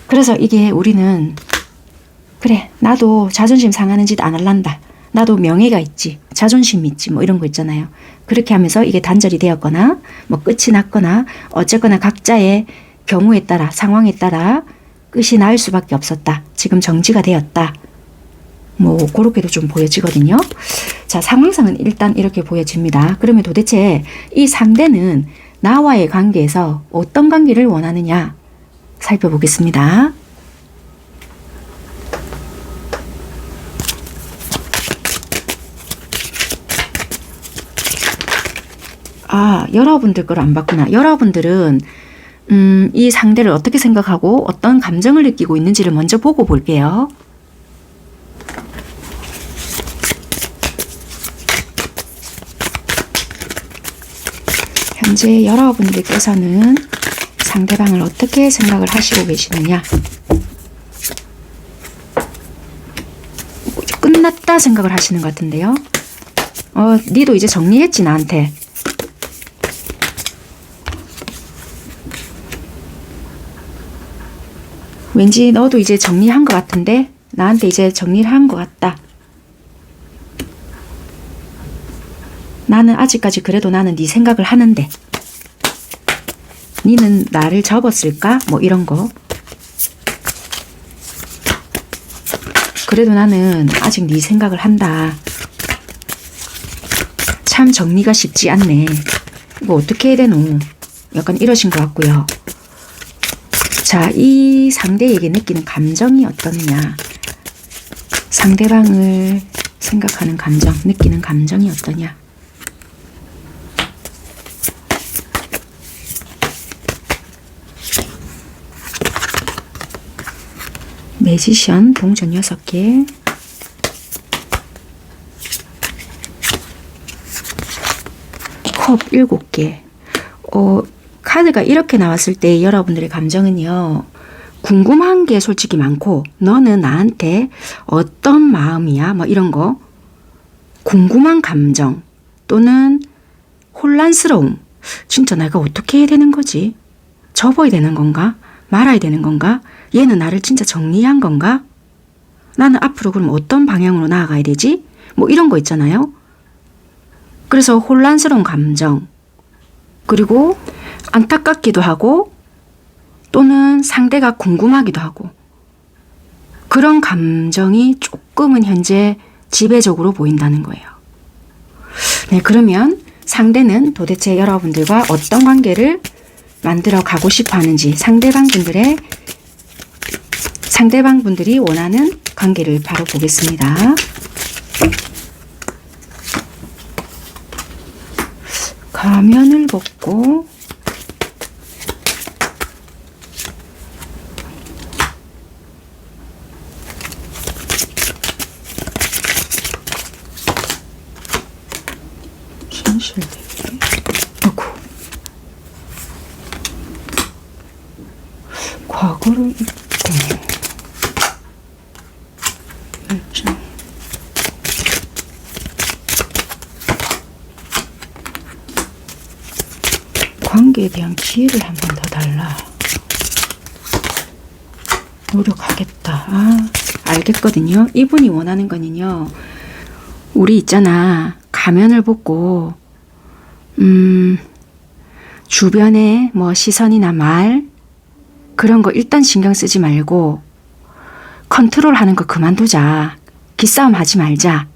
그래서 이게 우리는 그래 나도 자존심 상하는 짓 안 할란다. 나도 명예가 있지. 자존심이 있지. 뭐 이런 거 있잖아요. 그렇게 하면서 이게 단절이 되었거나 뭐 끝이 났거나 어쨌거나 각자의 경우에 따라 상황에 따라 끝이 날 수밖에 없었다. 지금 정지가 되었다. 뭐 그렇게도 좀 보여지거든요. 자, 상황상은 일단 이렇게 보여집니다. 그러면 도대체 이 상대는 나와의 관계에서 어떤 관계를 원하느냐 살펴보겠습니다. 아, 여러분들 걸 안 봤구나. 여러분들은 이 상대를 어떻게 생각하고 어떤 감정을 느끼고 있는지를 먼저 보고 볼게요. 현재 여러분들께서는 상대방을 어떻게 생각을 하시고 계시느냐. 끝났다 생각을 하시는 것 같은데요. 니도 이제 정리했지 나한테. 왠지 너도 이제 정리한 것 같은데 나한테 이제 정리를 한 것 같다. 나는 아직까지 그래도 나는 네 생각을 하는데 니는 나를 접었을까? 뭐 이런 거. 그래도 나는 아직 네 생각을 한다. 참 정리가 쉽지 않네. 이거 어떻게 해야 되노? 약간 이러신 것 같고요. 자, 이 상대에게 느끼는 감정이 어떠느냐. 상대방을 생각하는 감정, 느끼는 감정이 어떠냐. 매지션 동전 6개, 컵 7개. 카드가 이렇게 나왔을 때 여러분들의 감정은요, 궁금한 게 솔직히 많고, 너는 나한테 어떤 마음이야? 뭐 이런 거. 궁금한 감정 또는 혼란스러움. 진짜 내가 어떻게 해야 되는 거지? 접어야 되는 건가? 말아야 되는 건가? 얘는 나를 진짜 정리한 건가? 나는 앞으로 그럼 어떤 방향으로 나아가야 되지? 뭐 이런 거 있잖아요. 그래서 혼란스러운 감정, 그리고 안타깝기도 하고 또는 상대가 궁금하기도 하고, 그런 감정이 조금은 현재 지배적으로 보인다는 거예요. 네, 그러면 상대는 도대체 여러분들과 어떤 관계를 만들어 가고 싶어 하는지, 상대방 분들이 원하는 관계를 바로 보겠습니다. 가면을 벗고 진실되게, 아이고, 과거를 잊고 열정, 관계에 대한 기회를 한 번 더 달라. 노력하겠다. 아, 알겠거든요. 이분이 원하는 거는요, 우리 있잖아, 가면을 벗고 주변에 뭐 시선이나 말 그런 거 일단 신경 쓰지 말고 컨트롤 하는 거 그만두자. 기싸움 하지 말자.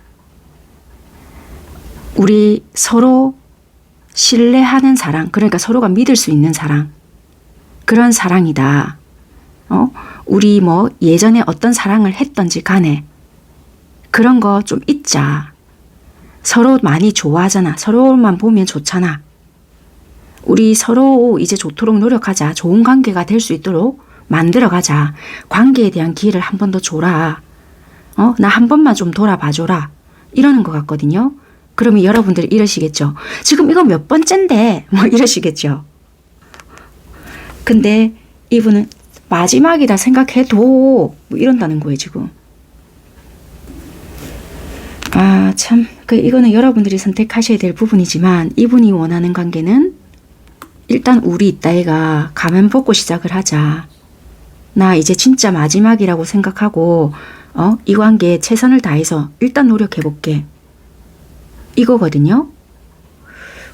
우리 서로 신뢰하는 사랑, 그러니까 서로가 믿을 수 있는 사랑, 그런 사랑이다. 우리 뭐 예전에 어떤 사랑을 했던지 간에 그런 거 좀 잊자. 서로 많이 좋아하잖아. 서로만 보면 좋잖아. 우리 서로 이제 좋도록 노력하자. 좋은 관계가 될 수 있도록 만들어가자. 관계에 대한 기회를 한 번 더 줘라. 나 한 번만 좀 돌아봐줘라. 이러는 것 같거든요. 그러면 여러분들이 이러시겠죠. 지금 이거 몇 번째인데? 뭐 이러시겠죠. 근데 이분은 마지막이다 생각해도 뭐 이런다는 거예요, 지금. 아, 참. 이거는 여러분들이 선택하셔야 될 부분이지만, 이분이 원하는 관계는 일단 우리 이따위가 가면 벗고 시작을 하자. 나 이제 진짜 마지막이라고 생각하고 이 관계에 최선을 다해서 일단 노력해볼게. 이거거든요.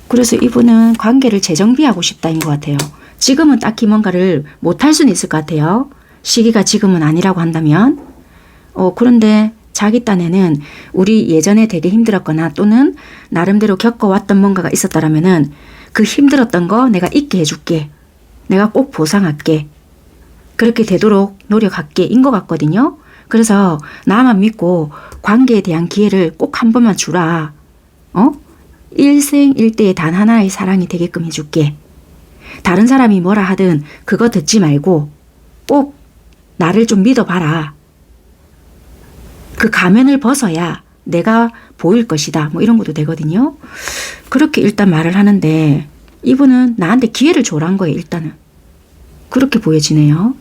그래서 이분은 관계를 재정비하고 싶다인 것 같아요. 지금은 딱히 뭔가를 못할 수는 있을 것 같아요. 시기가 지금은 아니라고 한다면. 그런데 자기 딴에는 우리 예전에 되게 힘들었거나 또는 나름대로 겪어왔던 뭔가가 있었다라면은 그 힘들었던 거 내가 잊게 해줄게. 내가 꼭 보상할게. 그렇게 되도록 노력할게. 인 것 같거든요. 그래서 나만 믿고 관계에 대한 기회를 꼭 한 번만 주라. 일생일대의 단 하나의 사랑이 되게끔 해줄게. 다른 사람이 뭐라 하든 그거 듣지 말고 꼭 나를 좀 믿어봐라. 그 가면을 벗어야 내가 보일 것이다. 뭐 이런 것도 되거든요. 그렇게 일단 말을 하는데 이분은 나한테 기회를 줘란 거예요. 일단은. 그렇게 보여지네요.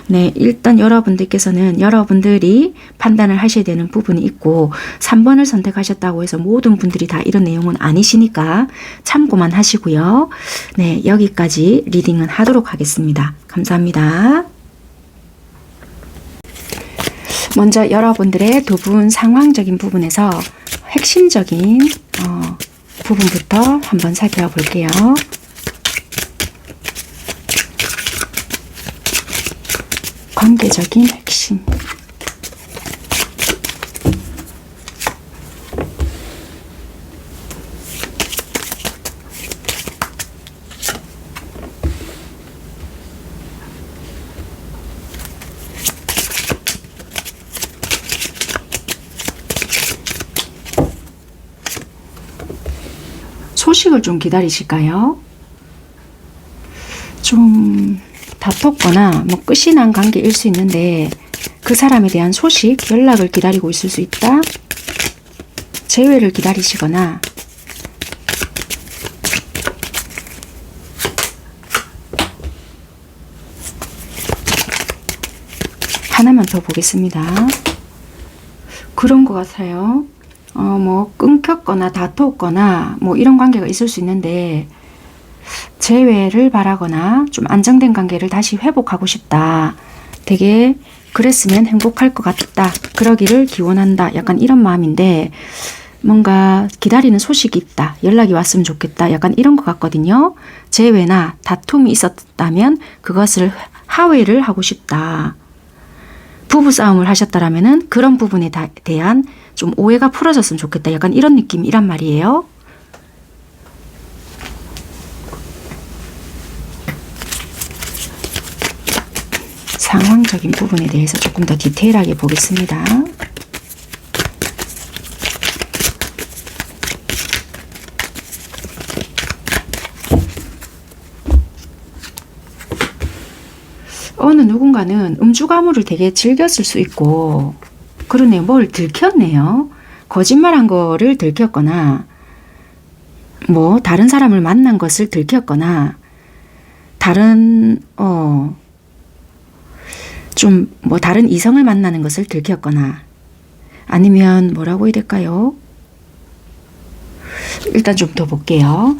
네, 일단 여러분들께서는 여러분들이 판단을 하셔야 되는 부분이 있고 3번을 선택하셨다고 해서 모든 분들이 다 이런 내용은 아니시니까 참고만 하시고요. 네, 여기까지 리딩은 하도록 하겠습니다. 감사합니다. 먼저 여러분들의 두 분 상황적인 부분에서 핵심적인 부분부터 한번 살펴볼게요. 관계적인 핵심. 소식을 좀 기다리실까요? 좀 다퉜거나 뭐 끝이 난 관계일 수 있는데 그 사람에 대한 소식, 연락을 기다리고 있을 수 있다. 재회를 기다리시거나 하나만 더 보겠습니다. 그런 것 같아요. 뭐 끊겼거나 다퉜거나 뭐 이런 관계가 있을 수 있는데 재회를 바라거나 좀 안정된 관계를 다시 회복하고 싶다. 되게 그랬으면 행복할 것 같다. 그러기를 기원한다. 약간 이런 마음인데 뭔가 기다리는 소식이 있다. 연락이 왔으면 좋겠다. 약간 이런 것 같거든요. 재회나 다툼이 있었다면 그것을 화해를 하고 싶다. 부부싸움을 하셨다라면은 그런 부분에 대한 좀 오해가 풀어졌으면 좋겠다. 약간 이런 느낌이란 말이에요. 상황적인 부분에 대해서 조금 더 디테일하게 보겠습니다. 어느 누군가는 음주 가무를 되게 즐겼을 수 있고 그러네요. 뭘 들켰네요. 거짓말한 거를 들켰거나 뭐 다른 사람을 만난 것을 들켰거나 다른 좀 뭐 다른 이성을 만나는 것을 들켰거나 아니면 뭐라고 해야 될까요? 일단 좀 더 볼게요.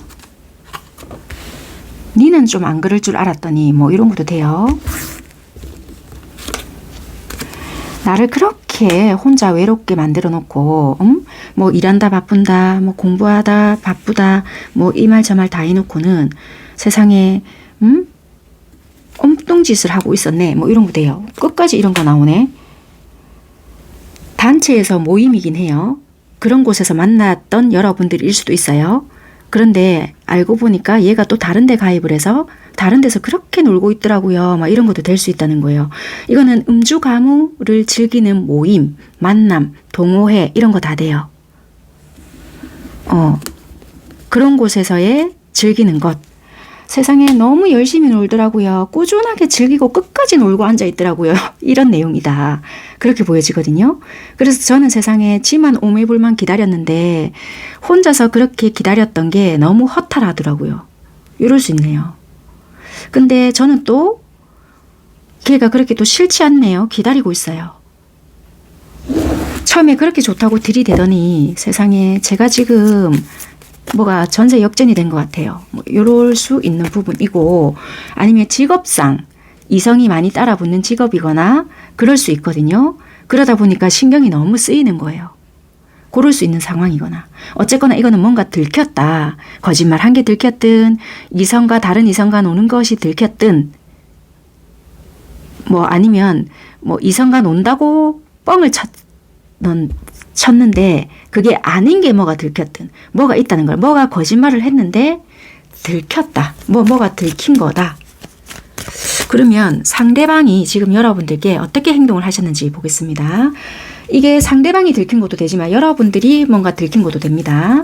니는 좀 안 그럴 줄 알았더니 뭐 이런 것도 돼요. 나를 그렇게 혼자 외롭게 만들어 놓고 뭐 일한다 바쁜다 뭐 공부하다 바쁘다 뭐 이 말 저 말 다 해놓고는 세상에 엉뚱짓을 하고 있었네. 뭐 이런 거 돼요. 끝까지 이런 거 나오네. 단체에서 모임이긴 해요. 그런 곳에서 만났던 여러분들일 수도 있어요. 그런데 알고 보니까 얘가 또 다른 데 가입을 해서 다른 데서 그렇게 놀고 있더라고요. 막 이런 것도 될 수 있다는 거예요. 이거는 음주 가무를 즐기는 모임, 만남, 동호회 이런 거 다 돼요. 그런 곳에서의 즐기는 것. 세상에 너무 열심히 놀더라고요. 꾸준하게 즐기고 끝까지 놀고 앉아 있더라고요. 이런 내용이다. 그렇게 보여지거든요. 그래서 저는 세상에 지만 오매불만 기다렸는데 혼자서 그렇게 기다렸던 게 너무 허탈하더라고요. 이럴 수 있네요. 근데 저는 또 걔가 그렇게 또 싫지 않네요. 기다리고 있어요. 처음에 그렇게 좋다고 들이대더니 세상에 제가 지금 뭐가 전세 역전이 된 것 같아요. 뭐 이럴 수 있는 부분이고 아니면 직업상 이성이 많이 따라붙는 직업이거나 그럴 수 있거든요. 그러다 보니까 신경이 너무 쓰이는 거예요. 그럴 수 있는 상황이거나 어쨌거나 이거는 뭔가 들켰다. 거짓말 한 게 들켰든 이성과 다른 이성과 노는 것이 들켰든 뭐 아니면 뭐 이성과 논다고 뻥을 쳤는데 그게 아닌 게 뭐가 들켰든 뭐가 있다는 걸 뭐가 거짓말을 했는데 들켰다. 뭐가 들킨 거다. 그러면 상대방이 지금 여러분들께 어떻게 행동을 하셨는지 보겠습니다. 이게 상대방이 들킨 것도 되지만 여러분들이 뭔가 들킨 것도 됩니다.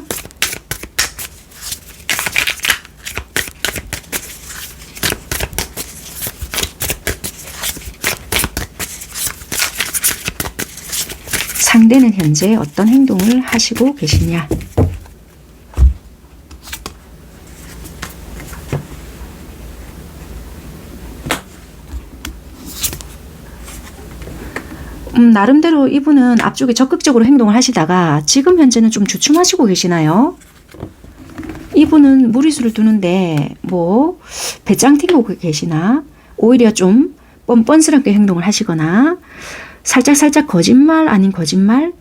상대는 현재 어떤 행동을 하시고 계시냐? 나름대로 이분은 앞쪽에 적극적으로 행동을 하시다가 지금 현재는 좀 주춤하시고 계시나요? 이분은 무리수를 두는데 뭐 배짱 튀고 계시나? 오히려 좀 뻔뻔스럽게 행동을 하시거나 살짝 거짓말 아닌 거짓말?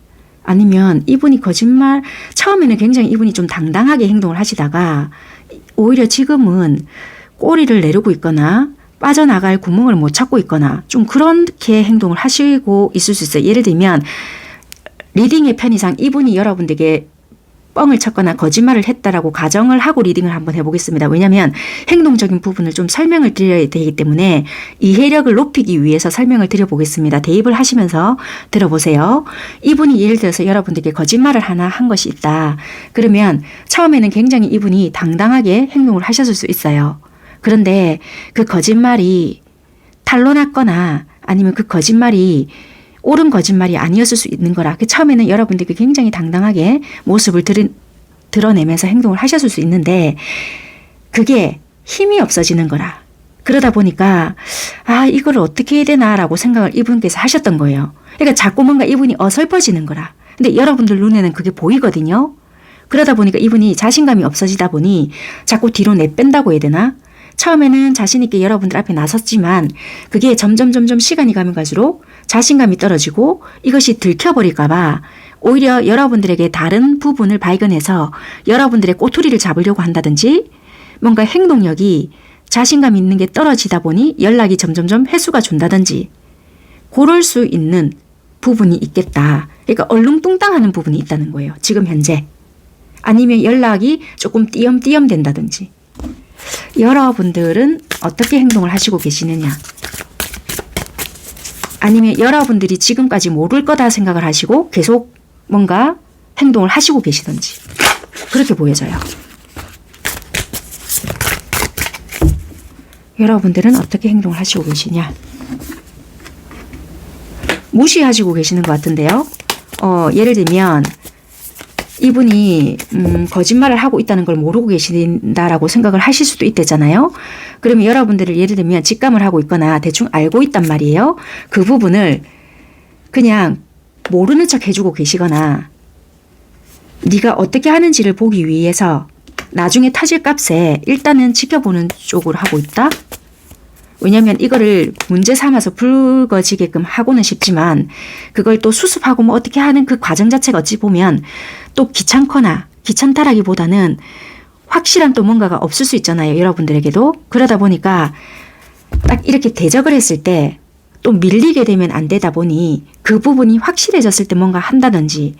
아니면 이분이 거짓말 처음에는 굉장히 이분이 좀 당당하게 행동을 하시다가 오히려 지금은 꼬리를 내리고 있거나 빠져나갈 구멍을 못 찾고 있거나 좀 그렇게 행동을 하시고 있을 수 있어요. 예를 들면 리딩의 편의상 이분이 여러분들에게 뻥을 쳤거나 거짓말을 했다라고 가정을 하고 리딩을 한번 해보겠습니다. 왜냐하면 행동적인 부분을 좀 설명을 드려야 되기 때문에 이해력을 높이기 위해서 설명을 드려보겠습니다. 대입을 하시면서 들어보세요. 이분이 예를 들어서 여러분들께 거짓말을 하나 한 것이 있다. 그러면 처음에는 굉장히 이분이 당당하게 행동을 하셨을 수 있어요. 그런데 그 거짓말이 탄로났거나 아니면 그 거짓말이 옳은 거짓말이 아니었을 수 있는 거라. 그 처음에는 여러분들이 굉장히 당당하게 모습을 드러내면서 행동을 하셨을 수 있는데 그게 힘이 없어지는 거라. 그러다 보니까 이걸 어떻게 해야 되나라고 생각을 이분께서 하셨던 거예요. 그러니까 자꾸 뭔가 이분이 어설퍼지는 거라. 근데 여러분들 눈에는 그게 보이거든요. 그러다 보니까 이분이 자신감이 없어지다 보니 자꾸 뒤로 내뺀다고 해야 되나? 처음에는 자신 있게 여러분들 앞에 나섰지만 그게 점점 시간이 가면 갈수록 자신감이 떨어지고 이것이 들켜버릴까 봐 오히려 여러분들에게 다른 부분을 발견해서 여러분들의 꼬투리를 잡으려고 한다든지 뭔가 행동력이 자신감 있는 게 떨어지다 보니 연락이 점점 횟수가 준다든지 그럴 수 있는 부분이 있겠다. 그러니까 얼렁뚱땅하는 부분이 있다는 거예요. 지금 현재. 아니면 연락이 조금 띄엄띄엄 된다든지. 여러분들은 어떻게 행동을 하시고 계시느냐? 아니면 여러분들이 지금까지 모를 거다 생각을 하시고 계속 뭔가 행동을 하시고 계시든지 그렇게 보여져요. 여러분들은 어떻게 행동을 하시고 계시냐? 무시하시고 계시는 것 같은데요. 예를 들면 이분이 거짓말을 하고 있다는 걸 모르고 계신다라고 생각을 하실 수도 있대잖아요. 그러면 여러분들을 예를 들면 직감을 하고 있거나 대충 알고 있단 말이에요. 그 부분을 그냥 모르는 척 해주고 계시거나 네가 어떻게 하는지를 보기 위해서 나중에 타질 값에 일단은 지켜보는 쪽으로 하고 있다. 왜냐하면 이거를 문제 삼아서 불거지게끔 하고는 싶지만 그걸 또 수습하고 뭐 어떻게 하는 그 과정 자체가 어찌 보면 또 귀찮거나 귀찮다라기보다는 확실한 또 뭔가가 없을 수 있잖아요. 여러분들에게도. 그러다 보니까 딱 이렇게 대적을 했을 때 또 밀리게 되면 안 되다 보니 그 부분이 확실해졌을 때 뭔가 한다든지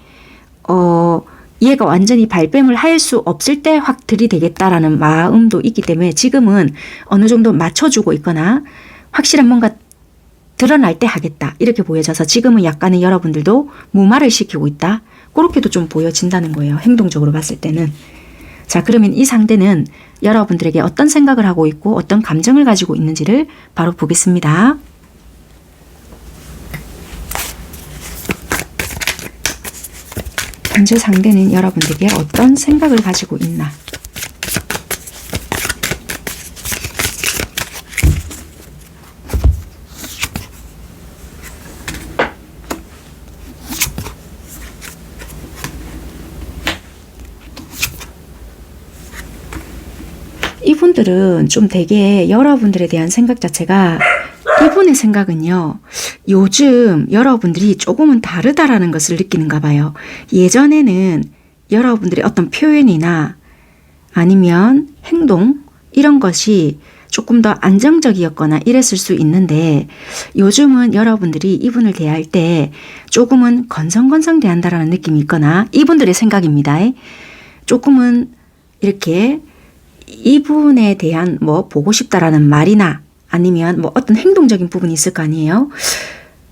얘가 완전히 발뺌을 할 수 없을 때 확 들이대겠다라는 마음도 있기 때문에 지금은 어느 정도 맞춰주고 있거나 확실한 뭔가 드러날 때 하겠다 이렇게 보여져서 지금은 약간의 여러분들도 무마를 시키고 있다. 그렇게도 좀 보여진다는 거예요. 행동적으로 봤을 때는. 자, 그러면 이 상대는 여러분들에게 어떤 생각을 하고 있고 어떤 감정을 가지고 있는지를 바로 보겠습니다. 현재 상대는 여러분들에게 어떤 생각을 가지고 있나? 이분들은 좀 되게 여러분들에 대한 생각 자체가 이분의 생각은요. 요즘 여러분들이 조금은 다르다라는 것을 느끼는가 봐요. 예전에는 여러분들의 어떤 표현이나 아니면 행동 이런 것이 조금 더 안정적이었거나 이랬을 수 있는데 요즘은 여러분들이 이분을 대할 때 조금은 건성건성 대한다라는 느낌이 있거나 이분들의 생각입니다. 조금은 이렇게 이분에 대한 뭐 보고 싶다라는 말이나 아니면 뭐 어떤 행동적인 부분이 있을 거 아니에요.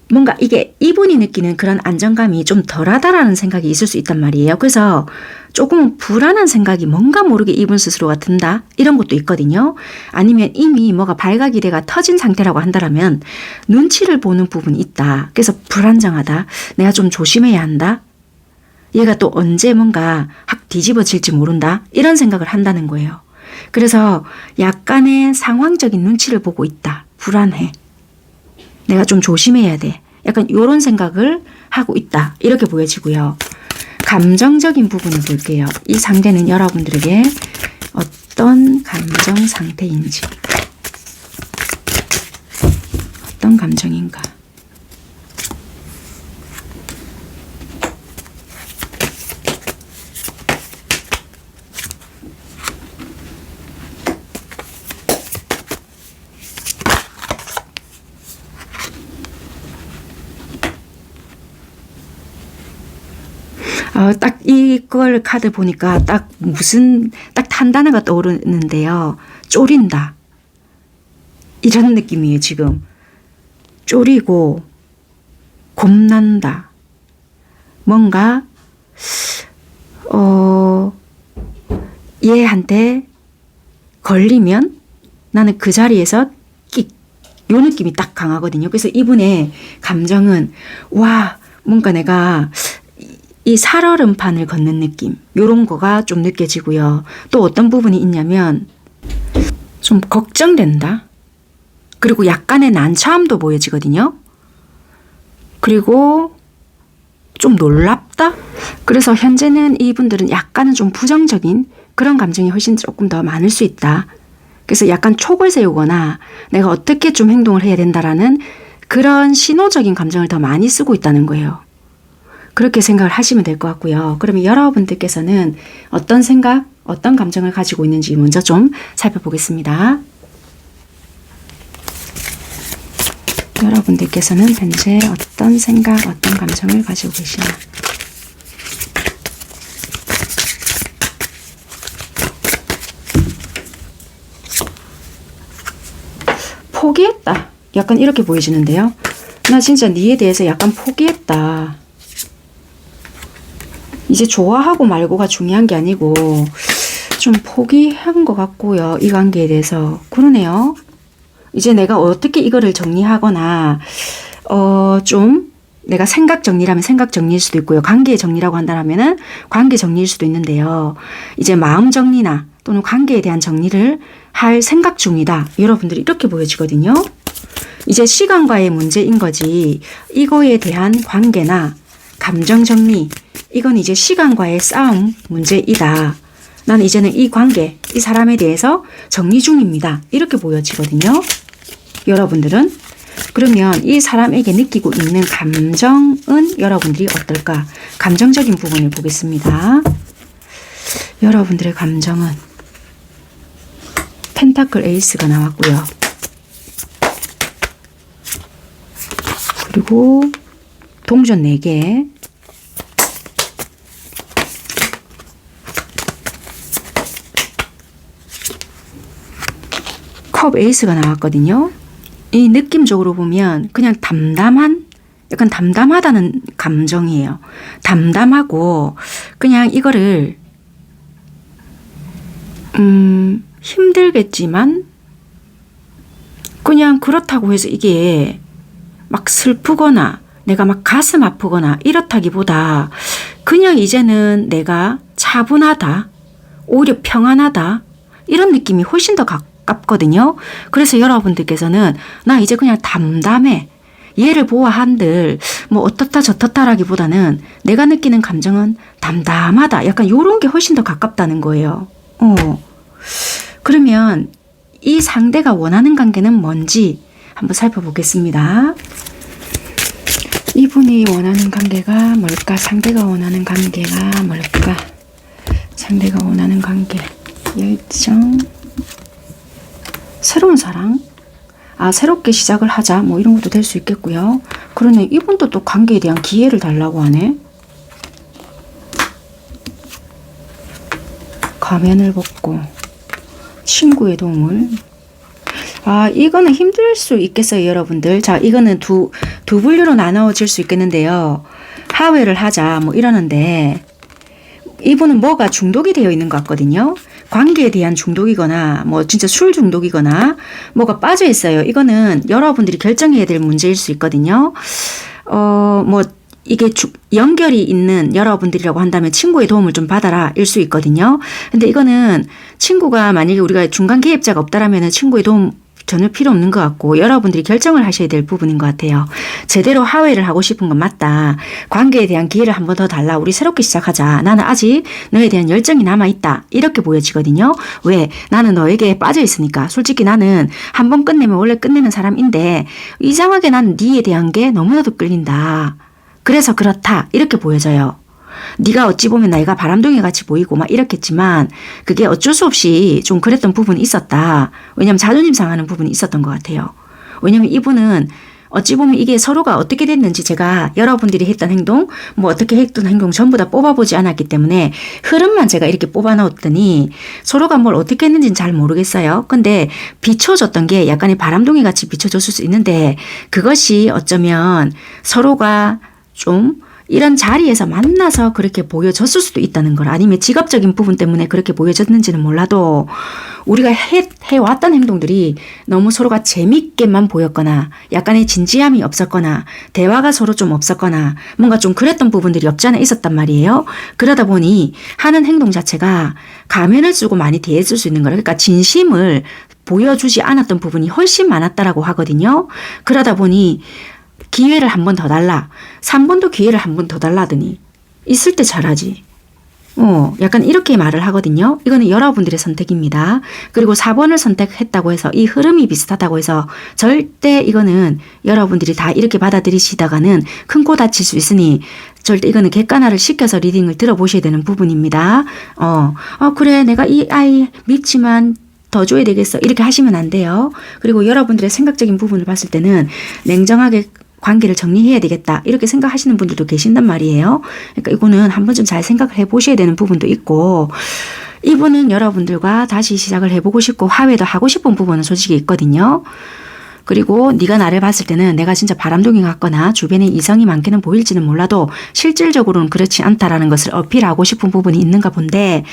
뭔가 이게 이분이 느끼는 그런 안정감이 좀 덜하다라는 생각이 있을 수 있단 말이에요. 그래서 조금은 불안한 생각이 뭔가 모르게 이분 스스로가 든다. 이런 것도 있거든요. 아니면 이미 뭐가 발각이래가 터진 상태라고 한다면 눈치를 보는 부분이 있다. 그래서 불안정하다. 내가 좀 조심해야 한다. 얘가 또 언제 뭔가 확 뒤집어질지 모른다. 이런 생각을 한다는 거예요. 그래서 약간의 상황적인 눈치를 보고 있다. 불안해. 내가 좀 조심해야 돼. 약간 이런 생각을 하고 있다. 이렇게 보여지고요. 감정적인 부분을 볼게요. 이 상대는 여러분들에게 어떤 감정 상태인지. 어떤 감정인가. 딱 이걸 카드 보니까 딱 한 단어가 떠오르는데요. 쪼린다. 이런 느낌이에요, 지금. 쪼리고, 곱난다. 뭔가, 얘한테 걸리면 나는 그 자리에서 요 느낌이 딱 강하거든요. 그래서 이분의 감정은 와 뭔가 내가 이 살얼음판을 걷는 느낌 요런 거가 좀 느껴지고요. 또 어떤 부분이 있냐면 좀 걱정된다. 그리고 약간의 난처함도 보여지거든요. 그리고 좀 놀랍다. 그래서 현재는 이분들은 약간은 좀 부정적인 그런 감정이 훨씬 조금 더 많을 수 있다. 그래서 약간 촉을 세우거나 내가 어떻게 좀 행동을 해야 된다라는 그런 신호적인 감정을 더 많이 쓰고 있다는 거예요. 그렇게 생각을 하시면 될 것 같고요. 그러면 여러분들께서는 어떤 생각, 어떤 감정을 가지고 있는지 먼저 좀 살펴보겠습니다. 여러분들께서는 현재 어떤 생각, 어떤 감정을 가지고 계시나. 포기했다. 약간 이렇게 보여지는데요. 나 진짜 니에 대해서 약간 포기했다. 이제 좋아하고 말고가 중요한 게 아니고 좀 포기한 것 같고요. 이 관계에 대해서. 그러네요. 이제 내가 어떻게 이거를 정리하거나 좀 내가 생각 정리라면 생각 정리일 수도 있고요. 관계 정리라고 한다면은 관계 정리일 수도 있는데요. 이제 마음 정리나 또는 관계에 대한 정리를 할 생각 중이다. 여러분들이 이렇게 보여지거든요. 이제 시간과의 문제인 거지 이거에 대한 관계나 감정 정리 이건 이제 시간과의 싸움 문제이다. 나는 이제는 이 관계, 이 사람에 대해서 정리 중입니다. 이렇게 보여지거든요. 여러분들은 그러면 이 사람에게 느끼고 있는 감정은 여러분들이 어떨까? 감정적인 부분을 보겠습니다. 여러분들의 감정은 펜타클 에이스가 나왔고요. 그리고 동전 4개, 컵 에이스가 나왔거든요. 이 느낌적으로 보면 그냥 약간 담담하다는 감정이에요. 담담하고 그냥 이거를 힘들겠지만 그냥 그렇다고 해서 이게 막 슬프거나 내가 막 가슴 아프거나 이렇다기보다 그냥 이제는 내가 차분하다, 오히려 평안하다 이런 느낌이 훨씬 더 가깝거든요. 그래서 여러분들께서는 나 이제 그냥 담담해. 얘를 보아한들 뭐 어떻다 저떻다라기보다는 내가 느끼는 감정은 담담하다. 약간 이런 게 훨씬 더 가깝다는 거예요. 그러면 이 상대가 원하는 관계는 뭔지 한번 살펴보겠습니다. 이분이 원하는 관계가 뭘까? 상대가 원하는 관계가 뭘까? 상대가 원하는 관계, 열정, 새로운 사랑, 새롭게 시작을 하자 뭐 이런 것도 될 수 있겠고요. 그러네. 이분도 또 관계에 대한 기회를 달라고 하네. 가면을 벗고 친구의 도움을. 이거는 힘들 수 있겠어요, 여러분들. 자, 이거는 두 분류로 나눠질 수 있겠는데요. 하회를 하자 뭐 이러는데 이분은 뭐가 중독이 되어 있는 것 같거든요. 관계에 대한 중독이거나 뭐 진짜 술 중독이거나 뭐가 빠져 있어요. 이거는 여러분들이 결정해야 될 문제일 수 있거든요. 뭐 이게 연결이 있는 여러분들이라고 한다면 친구의 도움을 좀 받아라 일 수 있거든요. 근데 이거는 친구가 만약에 우리가 중간 개입자가 없다라면 친구의 도움 전혀 필요 없는 것 같고 여러분들이 결정을 하셔야 될 부분인 것 같아요. 제대로 하회를 하고 싶은 건 맞다. 관계에 대한 기회를 한 번 더 달라. 우리 새롭게 시작하자. 나는 아직 너에 대한 열정이 남아있다. 이렇게 보여지거든요. 왜? 나는 너에게 빠져있으니까. 솔직히 나는 한 번 끝내면 원래 끝내는 사람인데 이상하게 나는 네에 대한 게 너무나도 끌린다. 그래서 그렇다. 이렇게 보여져요. 네가 어찌 보면 나이가 바람둥이 같이 보이고 막 이렇겠지만 그게 어쩔 수 없이 좀 그랬던 부분이 있었다. 왜냐하면 자존심 상하는 부분이 있었던 것 같아요. 왜냐하면 이분은 어찌 보면 이게 서로가 어떻게 됐는지 제가 여러분들이 했던 행동, 뭐 어떻게 했던 행동 전부 다 뽑아보지 않았기 때문에 흐름만 제가 이렇게 뽑아 넣었더니 서로가 뭘 어떻게 했는지는 잘 모르겠어요. 근데 비춰졌던 게 약간의 바람둥이 같이 비춰졌을 수 있는데 그것이 어쩌면 서로가 좀 이런 자리에서 만나서 그렇게 보여졌을 수도 있다는 걸, 아니면 직업적인 부분 때문에 그렇게 보여졌는지는 몰라도 우리가 해왔던 행동들이 너무 서로가 재밌게만 보였거나 약간의 진지함이 없었거나 대화가 서로 좀 없었거나 뭔가 좀 그랬던 부분들이 없지 않아 있었단 말이에요. 그러다 보니 하는 행동 자체가 가면을 쓰고 많이 대했을 수 있는 거라. 그러니까 진심을 보여주지 않았던 부분이 훨씬 많았다라고 하거든요. 그러다 보니 기회를 한 번 더 달라. 3번도 기회를 한 번 더 달라더니 있을 때 잘하지. 약간 이렇게 말을 하거든요. 이거는 여러분들의 선택입니다. 그리고 4번을 선택했다고 해서 이 흐름이 비슷하다고 해서 절대 이거는 여러분들이 다 이렇게 받아들이시다가는 큰 코 다칠 수 있으니 절대 이거는 객관화를 시켜서 리딩을 들어보셔야 되는 부분입니다. 그래 내가 이 아이 믿지만 더 줘야 되겠어. 이렇게 하시면 안 돼요. 그리고 여러분들의 생각적인 부분을 봤을 때는 냉정하게 관계를 정리해야 되겠다. 이렇게 생각하시는 분들도 계신단 말이에요. 그러니까 이거는 한 번쯤 잘 생각을 해보셔야 되는 부분도 있고, 이분은 여러분들과 다시 시작을 해보고 싶고 화해도 하고 싶은 부분은 솔직히 있거든요. 그리고 네가 나를 봤을 때는 내가 진짜 바람둥이 같거나 주변에 이성이 많게는 보일지는 몰라도 실질적으로는 그렇지 않다라는 것을 어필하고 싶은 부분이 있는가 본데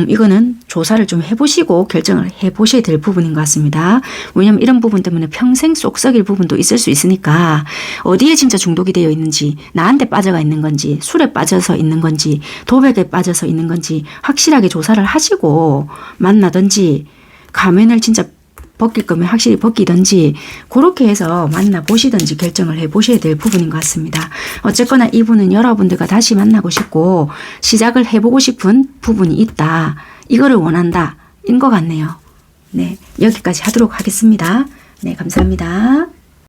이거는 조사를 좀 해보시고 결정을 해보셔야 될 부분인 것 같습니다. 왜냐하면 이런 부분 때문에 평생 속 썩일 부분도 있을 수 있으니까 어디에 진짜 중독이 되어 있는지, 나한테 빠져가 있는 건지, 술에 빠져서 있는 건지, 도백에 빠져서 있는 건지 확실하게 조사를 하시고 만나든지 가면을 진짜 벗길 거면 확실히 벗기든지 그렇게 해서 만나보시든지 결정을 해보셔야 될 부분인 것 같습니다. 어쨌거나 이분은 여러분들과 다시 만나고 싶고 시작을 해보고 싶은 부분이 있다. 이거를 원한다. 인 것 같네요. 네, 여기까지 하도록 하겠습니다. 네, 감사합니다.